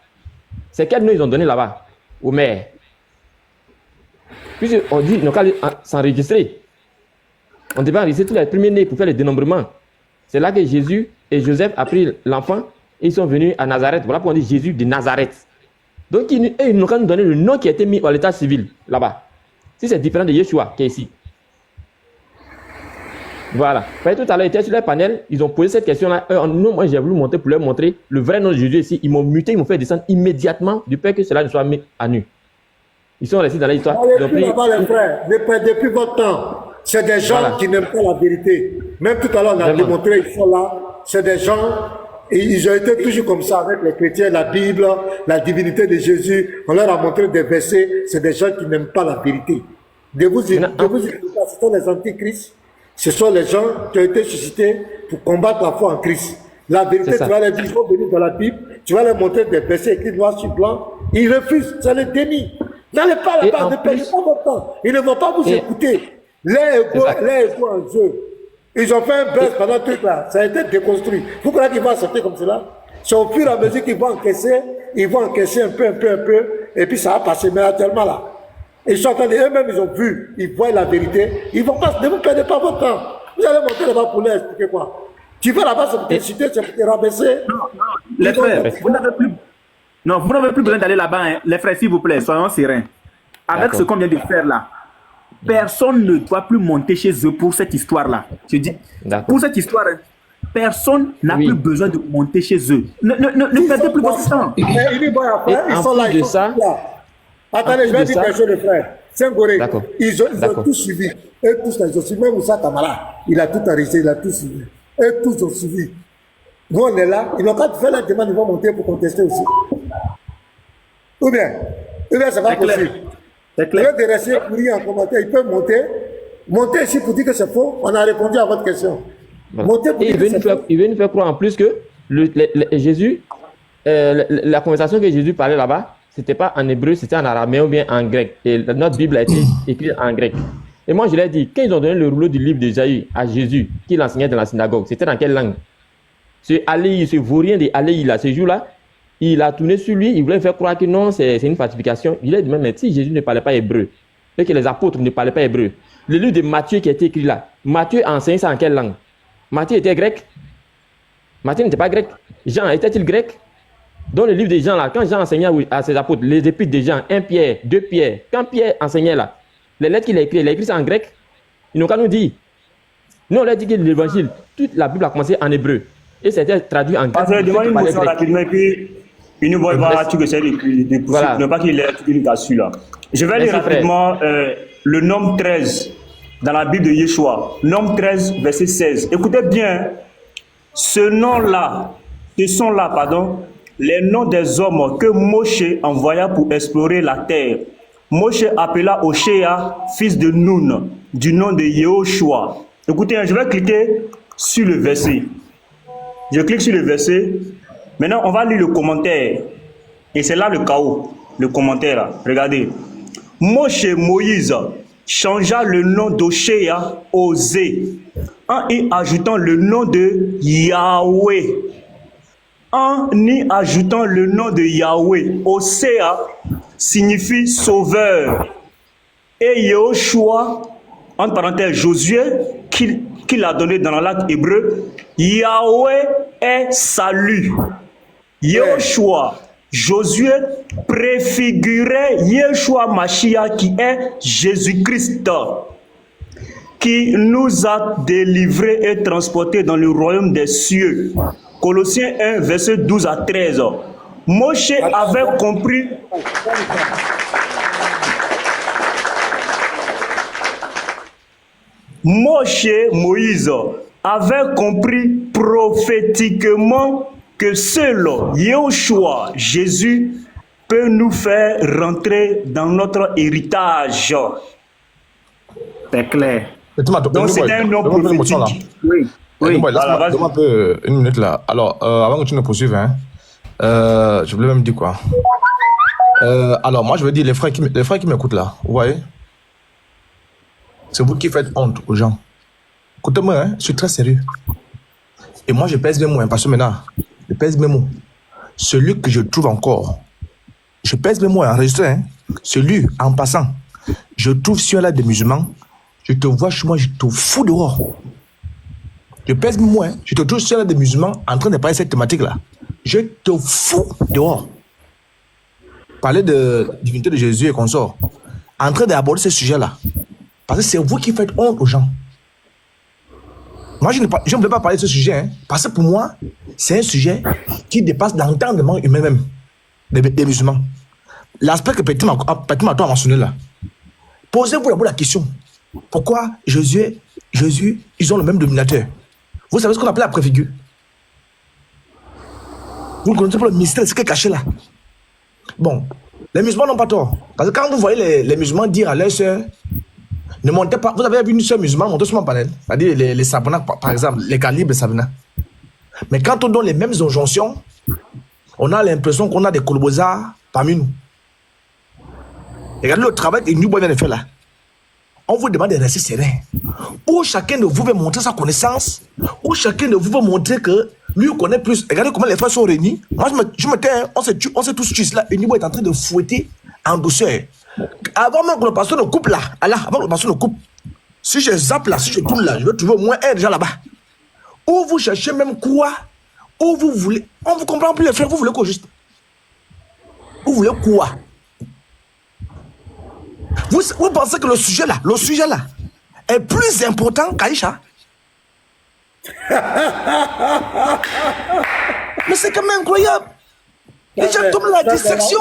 c'est quel nom ils ont donné là-bas? Au maire. Puisqu'on dit, ils n'ont qu'à s'enregistrer. On devait enregistrer tous les premiers-nés pour faire le dénombrement. C'est là que Jésus et Joseph ont pris l'enfant et ils sont venus à Nazareth. Voilà pourquoi on dit Jésus de Nazareth. Donc, ils n'ont qu'à nous donner le nom qui a été mis à l'état civil, là-bas. Si c'est différent de Yeshua, qui est ici. Voilà. Tout à l'heure, ils étaient sur le panel, ils ont posé cette question-là. Moi, j'ai voulu monter pour leur montrer le vrai nom de Jésus ici. Ils m'ont muté, ils m'ont fait descendre immédiatement, de peur que cela ne soit mis à nu. Ils sont restés dans l'histoire. Depuis votre temps, c'est des gens qui n'aiment pas la vérité. Même tout à l'heure, on a démontré, ils sont là. C'est des gens, ils ont été toujours comme ça avec les chrétiens, la Bible, la divinité de Jésus. On leur a montré des versets. C'est des gens qui n'aiment pas la vérité. Ce sont les antichrists. Ce sont les gens qui ont été suscités pour combattre la foi en Christ. La vérité, tu vas les dire, ils vont venir dans la Bible, tu vas leur montrer des versets écrits noir sur blanc. Ils refusent, ça les dénie. N'allez pas là-bas, ne perdez pas votre temps. Ils ne vont pas vous écouter. Les égaux en jeu. Ils ont fait un buzz pendant tout là. Ça a été déconstruit. Vous croyez qu'ils vont accepter comme cela? C'est au fur et à mesure qu'ils vont encaisser un peu, et puis ça va passer. Mais actuellement là, ils sont en train de, eux-mêmes, ils ont vu, ils voient la vérité. Ils vont pas, ne vous perdez pas votre temps. Vous allez monter là-bas pour leur expliquer quoi? Tu vas là-bas, c'est pour te citer, c'est pour te rabaisser. Non, les frères, vous n'avez plus besoin d'aller là-bas. Hein. Les frères, s'il vous plaît, soyons sereins. Avec ce qu'on vient de faire là, personne ne doit plus monter chez eux pour cette histoire-là. Je dis, pour cette histoire, personne n'a plus besoin de monter chez eux. Ne perdez plus votre temps. Ils sont là, ils sont là. Attendez, je vais dire quelque chose de frère. Saint-Goré, ils ont tout suivi. Eux tous, ils ont suivi. Même Moussa Kamara, il a tout arrêté, il a tout suivi. Eux tous ont suivi. Nous, on est là. Ils n'ont pas fait la demande, ils vont monter pour contester aussi. Ou bien, c'est pas possible. C'est clair. De rester pourri en commentaire, ils peuvent monter ici pour dire que c'est faux. On a répondu à votre question. Monter pour dire que c'est faux. Il veut nous faire croire en plus que Jésus, la conversation que Jésus parlait là-bas, c'était pas en hébreu, c'était en araméen ou bien en grec. Et notre Bible a été écrite en grec. Et moi, je l'ai dit, quand ils ont donné le rouleau du livre d'Ésaïe à Jésus, qu'il enseignait dans la synagogue, c'était dans quelle langue? Ce Alaï, ce vaurien de Alaï, là, ce jour-là, il a tourné sur lui, il voulait faire croire que non, c'est une falsification. Il a dit, mais si Jésus ne parlait pas hébreu, et que les apôtres ne parlaient pas hébreu, le livre de Matthieu qui a été écrit là, Matthieu a enseigné ça en quelle langue? Matthieu était grec? Matthieu n'était pas grec? Jean était-il grec? Dans le livre de Jean là, quand Jean enseignait à ses apôtres, les épîtres de Jean, 1 Pierre, 2 Pierre, quand Pierre enseignait là, les lettres qu'il a écrites ça en grec, ils n'ont qu'à nous dire. Nous on leur dit que l'évangile, toute la Bible a commencé en hébreu, et c'était traduit en grec. Il ne voit pas tout que c'est possible, ne pas qu'il ait une cassure là. Je vais lire rapidement le nombre 13 dans la Bible de Yeshua, nombre 13, verset 16. Écoutez bien, ce sont là, les noms des hommes que Moshe envoya pour explorer la terre. Moshe appela Oshéa, fils de Nun, du nom de Yehoshua. Écoutez, je vais cliquer sur le verset. Je clique sur le verset. Maintenant, on va lire le commentaire. Et c'est là le chaos, le commentaire. Là. Regardez. Moïse changea le nom d'Oshéa Osée en y ajoutant le nom de Yahweh. En y ajoutant le nom de Yahweh, Osséa signifie sauveur. Et Yehoshua, entre parenthèses Josué, qu'il a donné dans la langue hébreu, Yahweh est salut. Yehoshua, Josué préfigurait Yeshua Mashiach qui est Jésus-Christ, qui nous a délivrés et transportés dans le royaume des cieux. Colossiens 1, verset 12 à 13. Moshe avait compris. Moïse avait compris prophétiquement que seul Yehoshua, Jésus, peut nous faire rentrer dans notre héritage. C'est clair. Donc c'est un nom prophétique. Oui. Donne-moi un peu une minute là. Alors, avant que tu ne poursuives, je voulais même dire quoi. Alors, moi, je veux dire, les frères qui m'écoutent là, vous voyez, c'est vous qui faites honte aux gens. Écoutez-moi, je suis très sérieux. Et moi, je pèse mes mots, parce que maintenant, je pèse mes mots. Celui que je trouve encore, je pèse mes mots enregistré, celui en passant, je trouve sur là des musulmans, je te vois chez moi, je te fous dehors. Je pèse mes mots, je te trouve sur là des musulmans en train de parler de cette thématique-là. Je te fous dehors. Parler de divinité de Jésus et consort, en train d'aborder ce sujet-là. Parce que c'est vous qui faites honte aux gens. Moi, je ne veux pas parler de ce sujet, parce que pour moi, c'est un sujet qui dépasse l'entendement humain même, des musulmans. L'aspect que Petit Mato a mentionné là. Posez-vous d'abord la question. Pourquoi Jésus, ils ont le même dominateur? Vous savez ce qu'on appelle la préfigure? Vous ne connaissez pas le mystère de ce qui est caché là. Bon, les musulmans n'ont pas tort. Parce que quand vous voyez les musulmans dire à leurs sœurs, ne montez pas. Vous avez vu une sœur musulmane monter sur mon panel, c'est-à-dire les sabana, par exemple, les calibres sabana. Mais quand on donne les mêmes injonctions, on a l'impression qu'on a des colbosards parmi nous. Regardez le travail que nous vient de faire là. on vous demande de rester serein. Ou chacun de vous veut montrer sa connaissance, ou chacun de vous veut montrer que lui connaît plus. Regardez comment les frères sont réunis. Moi, je me tais, on s'est tous tués là. Unibo est en train de fouetter en douceur. Avant même que le pasteur ne coupe là, avant que le pasteur ne coupe, si je zappe là, si je tourne là, je vais trouver au moins un déjà là-bas. Ou vous cherchez même quoi, ou vous voulez. On vous comprend plus les frères, vous voulez quoi juste? Vous voulez quoi? Vous pensez que le sujet là est plus important qu'Aïcha? Mais c'est quand même incroyable. Les gens tombent la dissection.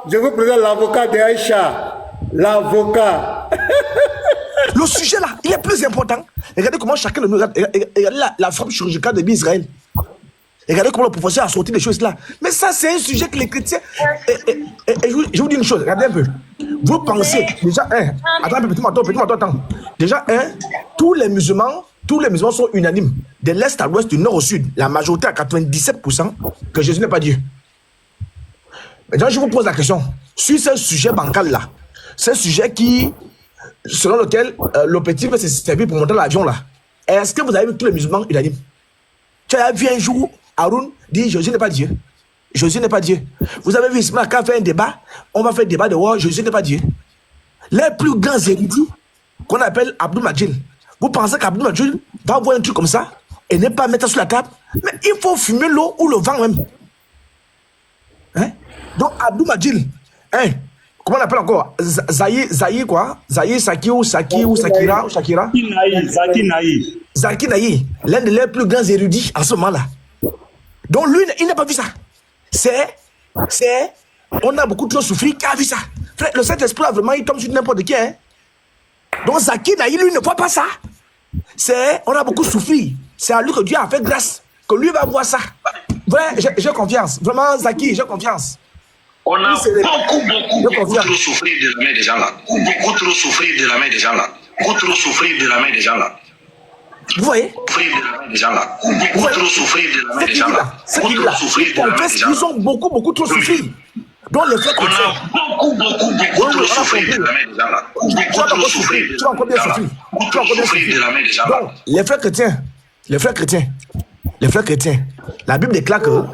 Je vous présente l'avocat d'Aïcha. L'avocat. Le sujet là, il est plus important. Regardez comment chacun de nous regarde. Regardez la frappe chirurgicale de Israël. Regardez comment le professeur a sorti des choses là. Mais ça, c'est un sujet que les chrétiens. Et je vous dis une chose, regardez un peu. Vous pensez, déjà, attends. Déjà, tous les musulmans sont unanimes. De l'est à l'ouest, du nord au sud. La majorité à 97% que Jésus n'est pas Dieu. Maintenant, je vous pose la question. Sur ce sujet bancal là, ce sujet selon lequel l'opératif va se servir pour monter l'avion là, est-ce que vous avez vu tous les musulmans unanimes? Tu as vu un jour Haroun dit Jésus n'est pas Dieu. Jésus n'est pas Dieu. Vous avez vu Ismaël quand fait un débat, on va faire un débat de wow, Jésus n'est pas Dieu. Les plus grands érudits qu'on appelle Abdul Majid. Vous pensez qu'Abdul Majid va voir un truc comme ça et ne pas mettre ça sur la table? Mais il faut fumer l'eau ou le vent même. Hein? Donc Abdul Majid, comment on appelle encore? Zayi quoi? Zayi Saki ou Sakira ou Shakira? Zaki Naï, l'un des plus grands érudits en ce moment-là. Donc lui, il n'a pas vu ça. On a beaucoup trop souffert, qui a vu ça. Frère, le Saint-Esprit, vraiment, il tombe sur n'importe qui. Hein? Donc Zaki Naï, lui, ne voit pas ça. On a beaucoup souffert. C'est à lui que Dieu a fait grâce, que lui va voir ça. Vrai, j'ai confiance. Vraiment, Zaki, j'ai confiance. On a beaucoup trop souffert de la main des gens là. Beaucoup trop souffert de la main des gens là. Beaucoup trop souffrir de la main des gens là. Vous voyez? Souffrir de la main des gens là. Beaucoup trop souffrir de la main des gens là. Beaucoup trop souffrir de la main des gens là. Ils ont beaucoup trop souffert. Donc le fait qu'on a beaucoup trop souffrir de la main des gens là. Beaucoup trop souffrir de la main des gens là. Beaucoup trop souffrir de la main des gens là. Donc les frères chrétiens, la Bible déclare que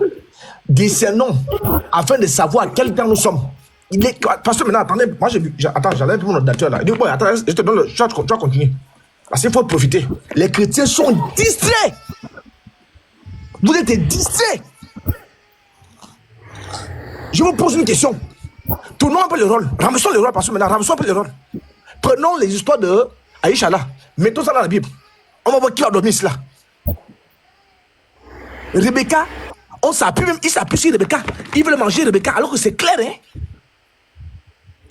discernons afin de savoir à quel temps nous sommes. Parce que maintenant, attendez, moi j'allais un peu mon ordinateur là. Il dit, bon, attends, je te donne le chat, tu vas continuer. Parce qu'il faut profiter. Les chrétiens sont distraits. Vous êtes distraits. Je vous pose une question. Tournons un peu le rôle. Ramassons le rôle parce que maintenant, ramassons un peu le rôle. Prenons les histoires de Aïcha là. Mettons ça dans la Bible. On va voir qui a dormi cela. Rebecca, il s'appuie sur Rebecca. Il veut manger Rebecca alors que c'est clair, hein.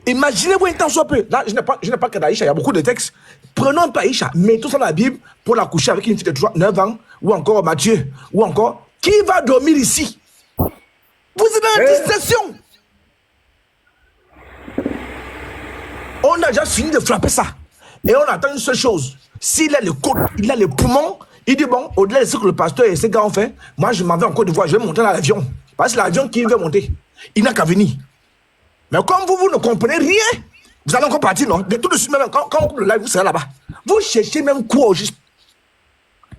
Imaginez-vous un temps soit peu. Là, je n'ai pas que d'Aïcha, il y a beaucoup de textes. Prenons un peu Aïcha, mettons ça dans la Bible pour la coucher avec une fille de 9 ans, ou encore Matthieu, ou encore, qui va dormir ici? Vous êtes dans la distraction. On a déjà fini de frapper ça. Et on attend une seule chose. S'il a le côte, il a le poumon, il dit bon, au-delà de ce que le pasteur et ces gars ont fait, moi je m'en vais en Côte d'Ivoire, je vais monter dans l'avion. Parce que l'avion qui veut monter, il n'a qu'à venir. Mais comme vous ne comprenez rien, vous allez encore partir, non? Mais tout de suite, même quand on coupe le live, vous serez là-bas. Vous cherchez même quoi au juste.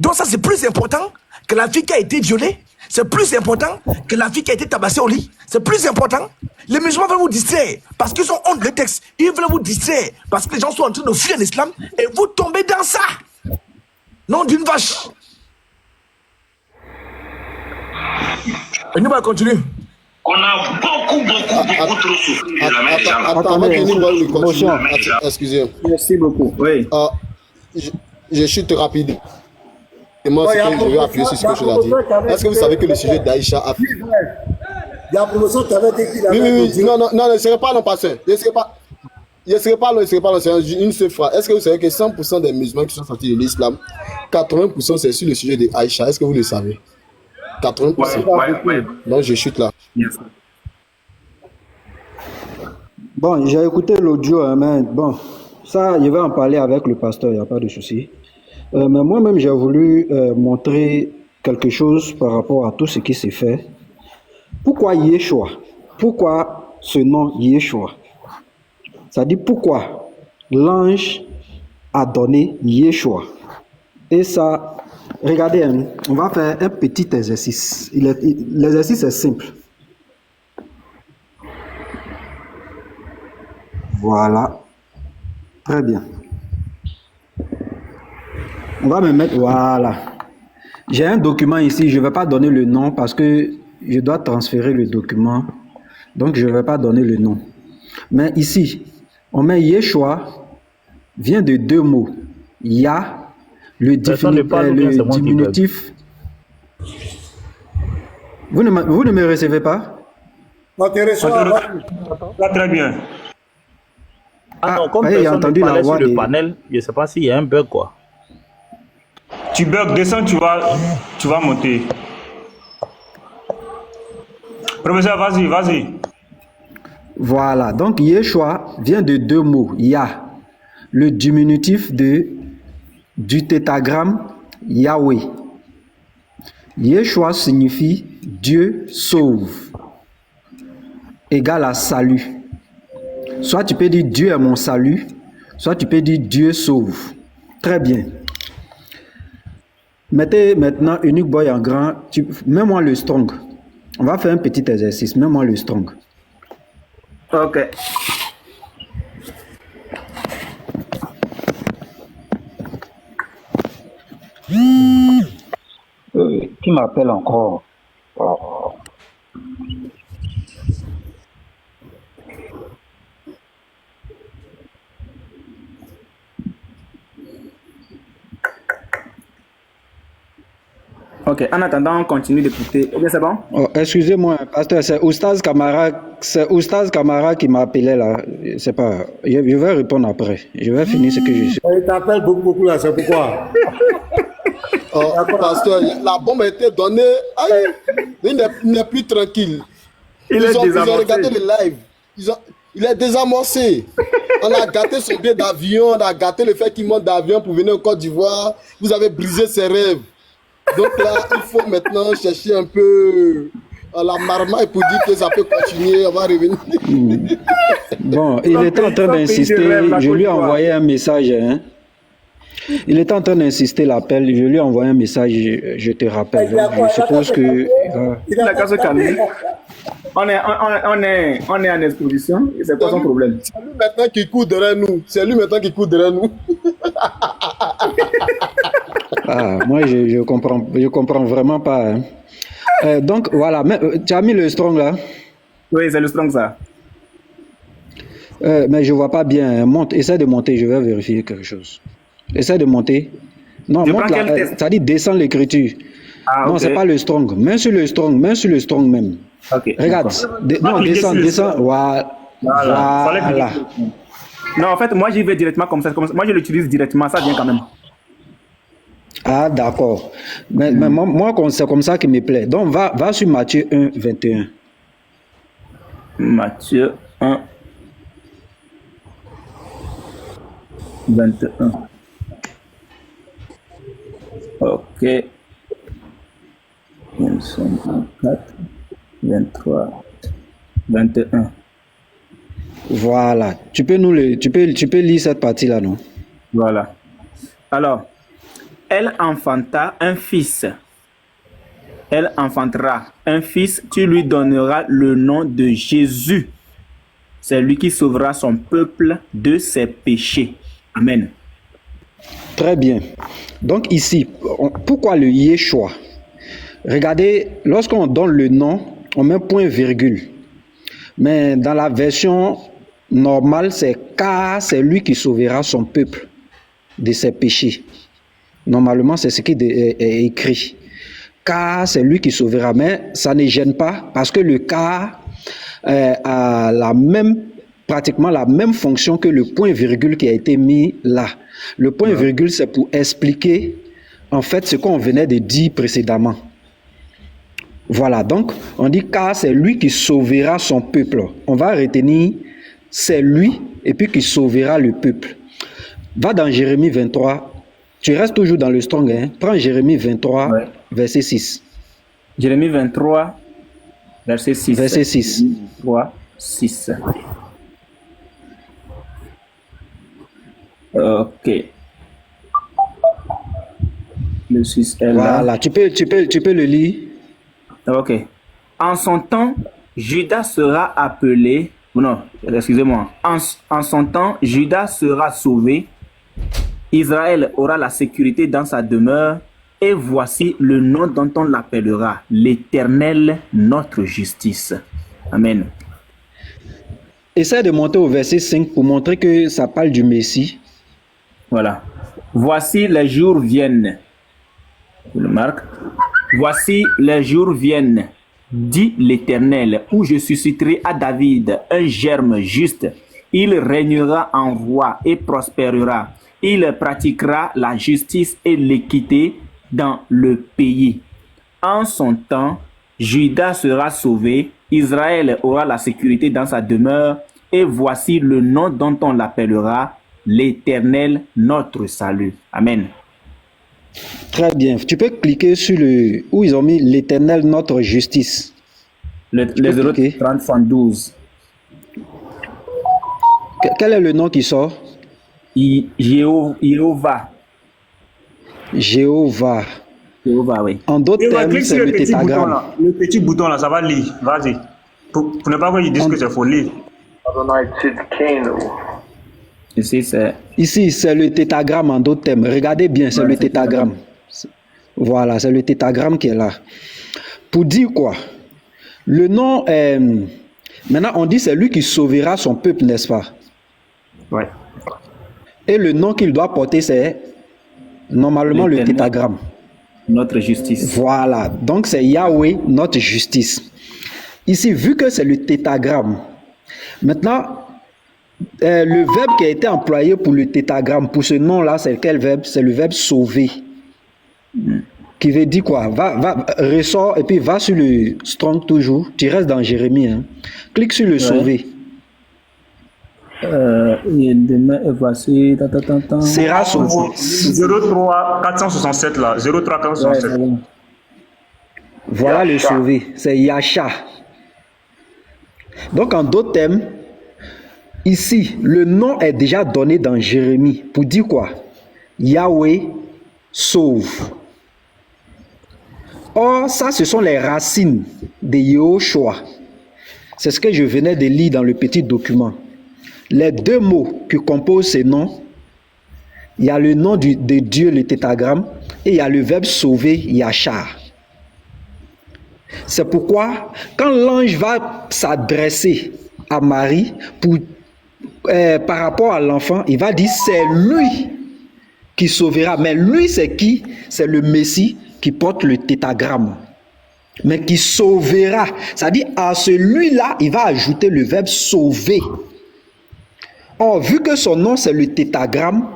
Donc ça, c'est plus important que la fille qui a été violée. C'est plus important que la fille qui a été tabassée au lit. C'est plus important. Les musulmans veulent vous distraire parce qu'ils ont honte des textes. Ils veulent vous distraire parce que les gens sont en train de fuir l'islam et vous tombez dans ça. Non d'une vache. Et nous, on va continuer. On a beaucoup trop souffert de la main des gens là. Attendez, excusez. Merci beaucoup. Oui. Je chute rapide. Et moi, je vais appuyer sur ce que je l'ai dit. Est-ce que vous savez que le sujet d'Aïcha a fait... Il y a un professeur qui avait dit qu'il avait... Oui. Non, ne serait pas non passé. Il ne serait pas long, c'est une seule phrase. Est-ce que vous savez que 100% des musulmans qui sont sortis de l'islam, 80% c'est sur le sujet d'Aïcha? Est-ce que vous le savez? 80%. Ouais. Donc je chute là. Yes. Bon, j'ai écouté l'audio, hein, mais bon, ça, je vais en parler avec le pasteur, il n'y a pas de souci. Mais moi-même, j'ai voulu montrer quelque chose par rapport à tout ce qui s'est fait. Pourquoi Yeshua? Pourquoi ce nom Yeshua? Ça dit pourquoi l'ange a donné Yeshua. Et ça, regardez, hein, on va faire un petit exercice. L'exercice est simple. Voilà. Très bien. On va me mettre, voilà. J'ai un document ici, je ne vais pas donner le nom parce que je dois transférer le document. Donc, je ne vais pas donner le nom. Mais ici, on met Yeshua, vient de deux mots. Ya, le diminutif. Vous ne me recevez pas? Là, très bien. Ah non, comme j'ai personne entendu ne parlait la voix sur le des- panel, je ne sais pas s'il y a un bug, quoi. Tu bugs, descends, tu vas monter. Professeur, vas-y. Voilà, donc Yeshua vient de deux mots. Ya, le diminutif du tétragramme Yahweh. Yeshua signifie Dieu sauve, égal à salut. Soit tu peux dire Dieu est mon salut, soit tu peux dire Dieu sauve. Très bien. Mettez maintenant Unique Boy en grand. Mets-moi le strong. On va faire un petit exercice. Mets-moi le strong. Ok. Qui m'appelle encore? Oh. Ok, en attendant, on continue d'écouter. Ok, c'est bon? Oh, excusez-moi, pasteur, c'est Oustaz Kamara qui m'a appelé là. C'est pas. Je vais répondre après. Je vais finir ce que je suis. Il t'appelle beaucoup là, c'est pourquoi. Pasteur, la bombe a été donnée. Aïe, il n'est plus tranquille. Ils ont regardé le live. Il est désamorcé. On a gâté son billet d'avion, on a gâté le fait qu'il monte d'avion pour venir au Côte d'Ivoire. Vous avez brisé ses rêves. Donc là, il faut maintenant chercher un peu la marmaille pour dire que ça peut continuer, on va revenir. Bon, il était en train d'insister. Je lui ai envoyé un message. Hein. Il était en train d'insister l'appel. Je lui ai envoyé un message. Je te rappelle. Donc, je suppose que. Il a qu'à se calmer. On est en exposition. Et c'est quoi son problème? C'est lui maintenant qui court derrière nous. C'est lui maintenant qui court derrière nous. Ah, moi, je comprends vraiment pas. Hein. Donc, voilà. Mais, tu as mis le strong là? Oui, c'est le strong ça. Mais je vois pas bien. Monte, essaie de monter. Je vais vérifier quelque chose. Essaie de monter. Non, Je monte prends là. quel test? Ça dit descends l'écriture. Ah, Non, ok. c'est pas le strong. Mets sur le strong même. Ok. Regarde. Non, descends. Voilà. Voilà. Non, en fait, moi, j'y vais directement comme ça. Moi, je l'utilise directement. Ça vient quand même. Ah, d'accord. Mais moi, c'est comme ça qui me plaît. Donc, va sur Matthieu 1, 21. Matthieu 1, 21. Ok. Nous sommes en 4, 23, 21. Voilà. Tu peux lire cette partie-là, non? Voilà. Alors, elle enfanta un fils. Elle enfantera un fils, tu lui donneras le nom de Jésus. C'est lui qui sauvera son peuple de ses péchés. Amen. Très bien. Donc ici, pourquoi le Yeshua? Regardez, lorsqu'on donne le nom, on met point virgule. Mais dans la version normale, c'est car c'est lui qui sauvera son peuple de ses péchés. Normalement, c'est ce qui est écrit. Car c'est lui qui sauvera. Mais ça ne gêne pas parce que le car a pratiquement la même fonction que le point virgule qui a été mis là. Le point virgule, c'est pour expliquer en fait ce qu'on venait de dire précédemment. Voilà, donc on dit car c'est lui qui sauvera son peuple. On va retenir c'est lui et puis qui sauvera le peuple. Va dans Jérémie 23. Tu restes toujours dans le strong, hein? Prends Jérémie 23, verset 6. Jérémie 23, verset 6. Verset 6. 23, 6. Ok. Le 6 est là. Voilà, tu peux le lire. Ok. En son temps, Judas sera appelé. Non, excusez-moi. En son temps, Judas sera sauvé. Israël aura la sécurité dans sa demeure. Et voici le nom dont on l'appellera, l'Éternel, notre justice. Amen. Essaie de monter au verset 5 pour montrer que ça parle du Messie. Voilà. Voici les jours viennent. Je le marque. Voici les jours viennent, dit l'Éternel, où je susciterai à David un germe juste. Il régnera en roi et prospérera. Il pratiquera la justice et l'équité dans le pays. En son temps, Judas sera sauvé, Israël aura la sécurité dans sa demeure, et voici le nom dont on l'appellera, l'Éternel, notre salut. Amen. Très bien. Tu peux cliquer sur le où ils ont mis l'Éternel, notre justice. Les 030-112. Quel est le nom qui sort? Jéhovah. Jéhovah. Jéhovah, oui. En d'autres termes, c'est le tétagramme. Le petit bouton là, ça va lire. Vas-y. Pour ne pas qu'ils disent que c'est faux, lire. Ici, c'est le tétagramme en d'autres termes. Regardez bien, c'est le tétagramme. Voilà, c'est le tétagramme qui est là. Pour dire quoi? Le nom est... Maintenant, on dit c'est lui qui sauvera son peuple, n'est-ce pas? Oui. Et le nom qu'il doit porter, c'est normalement le tétagramme. Notre justice. Voilà. Donc, c'est Yahweh, notre justice. Ici, vu que c'est le tétagramme, maintenant, le verbe qui a été employé pour le tétagramme, pour ce nom-là, c'est quel verbe? C'est le verbe sauver. Qui veut dire quoi? Ressort et puis va sur le Strong toujours. Tu restes dans Jérémie. Hein. Clique sur le sauver. Voici. Sera sauvé. 03 467 là. 03 467. Voilà le sauvé. C'est Yacha. Donc, en d'autres termes, ici, le nom est déjà donné dans Jérémie. Pour dire quoi? Yahweh sauve. Or, ça, ce sont les racines de Yehoshua. C'est ce que je venais de lire dans le petit document. Les deux mots qui composent ces noms, il y a le nom de Dieu, le tétagramme, et il y a le verbe sauver, Yacha. C'est pourquoi, quand l'ange va s'adresser à Marie par rapport à l'enfant, il va dire c'est lui qui sauvera. Mais lui, c'est qui? C'est le Messie qui porte le tétagramme. Mais qui sauvera. C'est-à-dire, à celui-là, il va ajouter le verbe sauver. Or, vu que son nom, c'est le tétagramme,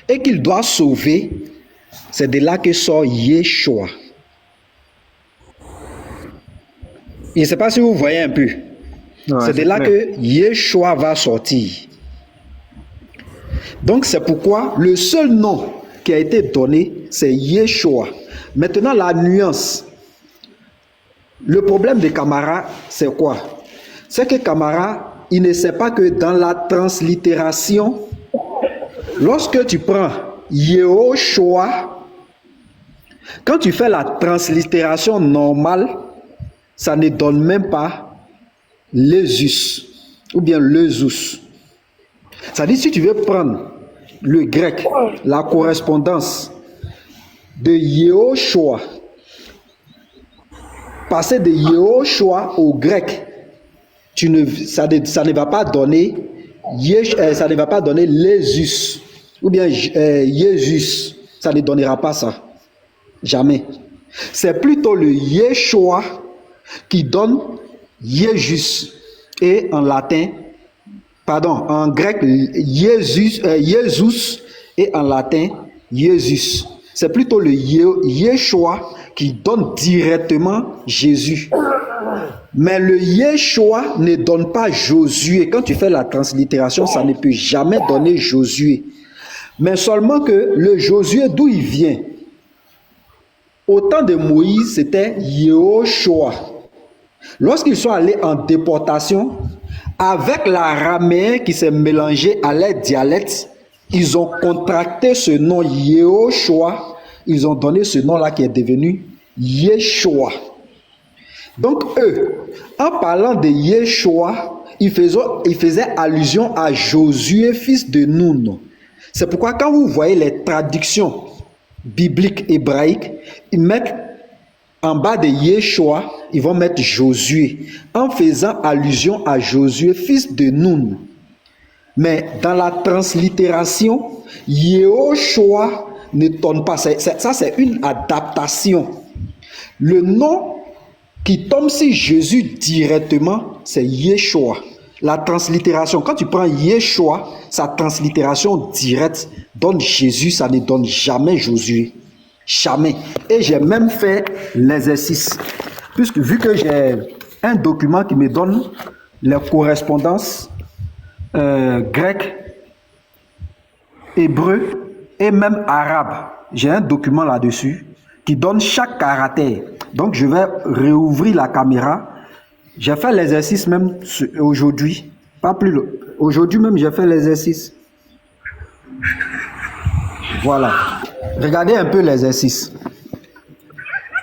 et qu'il doit sauver, c'est de là que sort Yeshua. Je ne sais pas si vous voyez un peu. C'est de là que Yeshua va sortir. Donc c'est pourquoi le seul nom qui a été donné, c'est Yeshua. Maintenant la nuance. Le problème de Camara, c'est quoi? C'est que Camara, il ne sait pas que dans la translittération, lorsque tu prends Yehoshua, quand tu fais la translittération normale, ça ne donne même pas Lésus ou bien Lezus. C'est-à-dire, si tu veux prendre le grec, la correspondance de Yehoshua, passer de Yehoshua au grec, ça ne va pas donner Lésus ou bien Jésus. Ça ne donnera pas ça. Jamais. C'est plutôt le Yeshua qui donne Jésus et en latin, en grec Jésus et en latin Jésus. C'est plutôt le Yeshua qui donne directement Jésus. Mais le Yeshua ne donne pas Josué. Quand tu fais la translittération, ça ne peut jamais donner Josué. Mais seulement que le Josué, d'où il vient? Au temps de Moïse, c'était Yehoshua. Lorsqu'ils sont allés en déportation, avec l'araméen qui s'est mélangé à leur dialecte, ils ont contracté ce nom Yehoshua, ils ont donné ce nom-là qui est devenu Yeshua. Donc eux, en parlant de Yeshua, ils faisaient allusion à Josué, fils de Nun. C'est pourquoi quand vous voyez les traductions bibliques hébraïques, ils mettent en bas de Yeshua, ils vont mettre Josué, en faisant allusion à Josué, fils de Nun. Mais dans la translittération, Yehoshua ne tombe pas. Ça, c'est une adaptation. Le nom qui tombe sur Jésus directement, c'est Yeshua. La translittération, quand tu prends Yeshua, sa translittération directe donne Jésus, ça ne donne jamais Josué. Jamais. Et j'ai même fait l'exercice. Puisque vu que j'ai un document qui me donne les correspondances grec, hébreu et même arabe. J'ai un document là-dessus qui donne chaque caractère. Donc je vais réouvrir la caméra. J'ai fait l'exercice même aujourd'hui. Pas plus. Aujourd'hui même, j'ai fait l'exercice. Voilà. Regardez un peu l'exercice.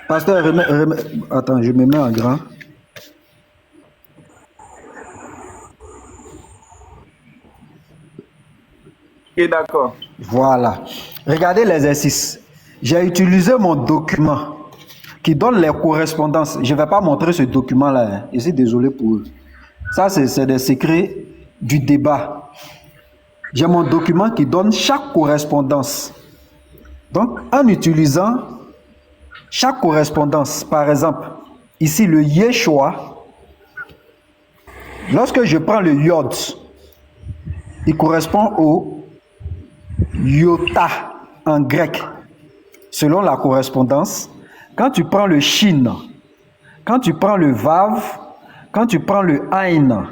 Pasteur, attends, je me mets en grand. Et d'accord. Voilà. Regardez l'exercice. J'ai utilisé mon document qui donne les correspondances. Je ne vais pas montrer ce document-là. Hein. Je suis désolé pour eux. Ça, c'est des secrets du débat. J'ai mon document qui donne chaque correspondance. Donc, en utilisant chaque correspondance, par exemple, ici le Yeshua, lorsque je prends le Yod, il correspond au Iota en grec, selon la correspondance. Quand tu prends le Shin, quand tu prends le Vav, quand tu prends le Ain,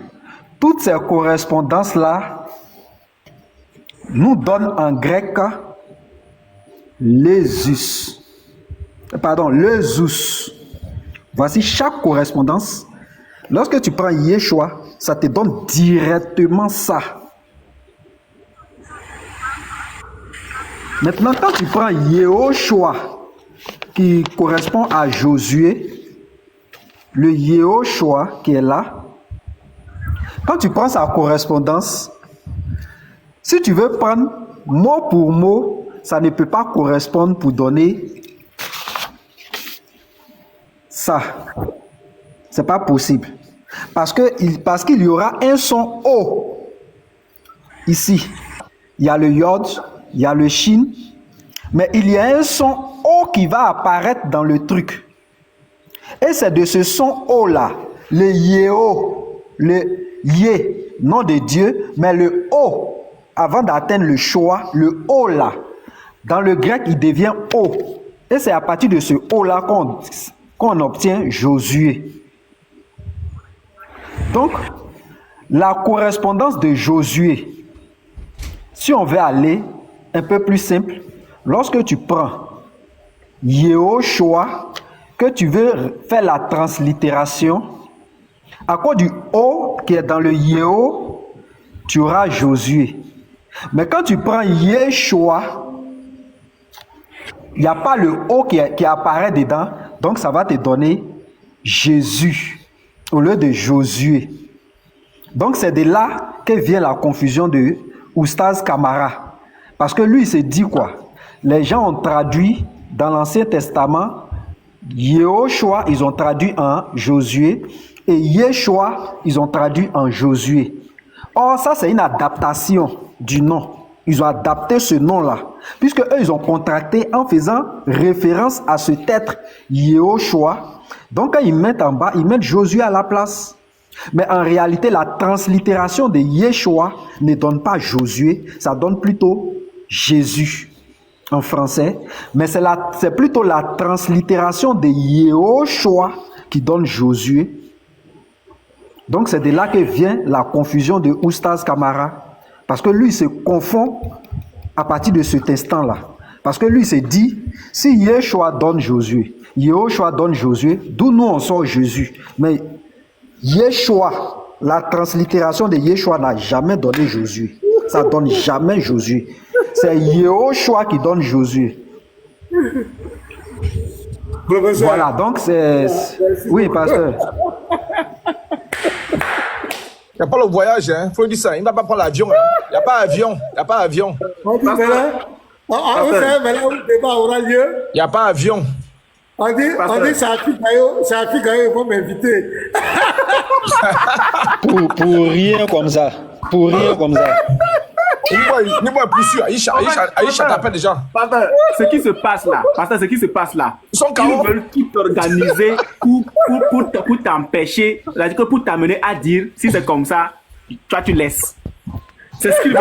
toutes ces correspondances-là nous donnent en grec le Zeus. Voici chaque correspondance. Lorsque tu prends Yeshua, ça te donne directement ça. Maintenant, quand tu prends Yehoshua, qui correspond à Josué, le Yehoshua qui est là, quand tu prends sa correspondance, si tu veux prendre mot pour mot, ça ne peut pas correspondre pour donner ça. C'est pas possible. Parce qu'il y aura un son O. Ici, il y a le Yod, il y a le Shin, mais il y a un son O qui va apparaître dans le truc. Et c'est de ce son O là, le Yého, le Yé, nom de Dieu, mais le O, avant d'atteindre le Shoah, le O là, dans le grec, il devient O. Et c'est à partir de ce O là qu'on obtient Josué. Donc, la correspondance de Josué, si on veut aller un peu plus simple, lorsque tu prends Yehoshua, que tu veux faire la translittération, à cause du O qui est dans le Yeho, tu auras Josué. Mais quand tu prends Yeshua, il n'y a pas le O qui apparaît dedans, donc ça va te donner Jésus au lieu de Josué. Donc c'est de là que vient la confusion de Oustaz Kamara. Parce que lui, il s'est dit quoi? Les gens ont traduit dans l'Ancien Testament, Yehoshua, ils ont traduit en Josué, et Yeshua, ils ont traduit en Josué. Or, ça, c'est une adaptation du nom. Ils ont adapté ce nom-là, puisque eux, ils ont contracté en faisant référence à cet être Yehoshua. Donc, quand ils mettent en bas, ils mettent Josué à la place. Mais en réalité, la translittération de Yeshua ne donne pas Josué, ça donne plutôt Jésus en français. Mais c'est plutôt la translittération de Yehoshua qui donne Josué. Donc, c'est de là que vient la confusion de Oustaz Kamara. Parce que lui, il se confond à partir de cet instant-là. Parce que lui, il s'est dit, si Yeshua donne Josué, Yehoshua donne Josué, d'où nous on sort Jésus. Mais Yeshua, la translittération de Yeshua n'a jamais donné Josué. ça donne jamais Josué. C'est Yehoshua qui donne Josué. Professeur. Voilà, donc c'est... Oui, pasteur. Il n'y a pas le voyage, hein. Il faut dire ça. Il ne va pas prendre l'avion. Hein. Il n'y a pas avion. Il n'y a pas avion. On dit, mais là, où le débat aura lieu? Il n'y a pas avion. On dit, c'est Afrique, ils vont m'inviter. Pour rien comme ça. Pour rien comme ça. N'est-pas plus sûr. Aïcha t'appelle déjà. Pasteur, ce qui se passe là, Ils sont ils veulent tout organiser pour t'empêcher, c'est-à-dire que pour t'amener à dire, si c'est comme ça, toi tu laisses. C'est ce qu'ils veulent.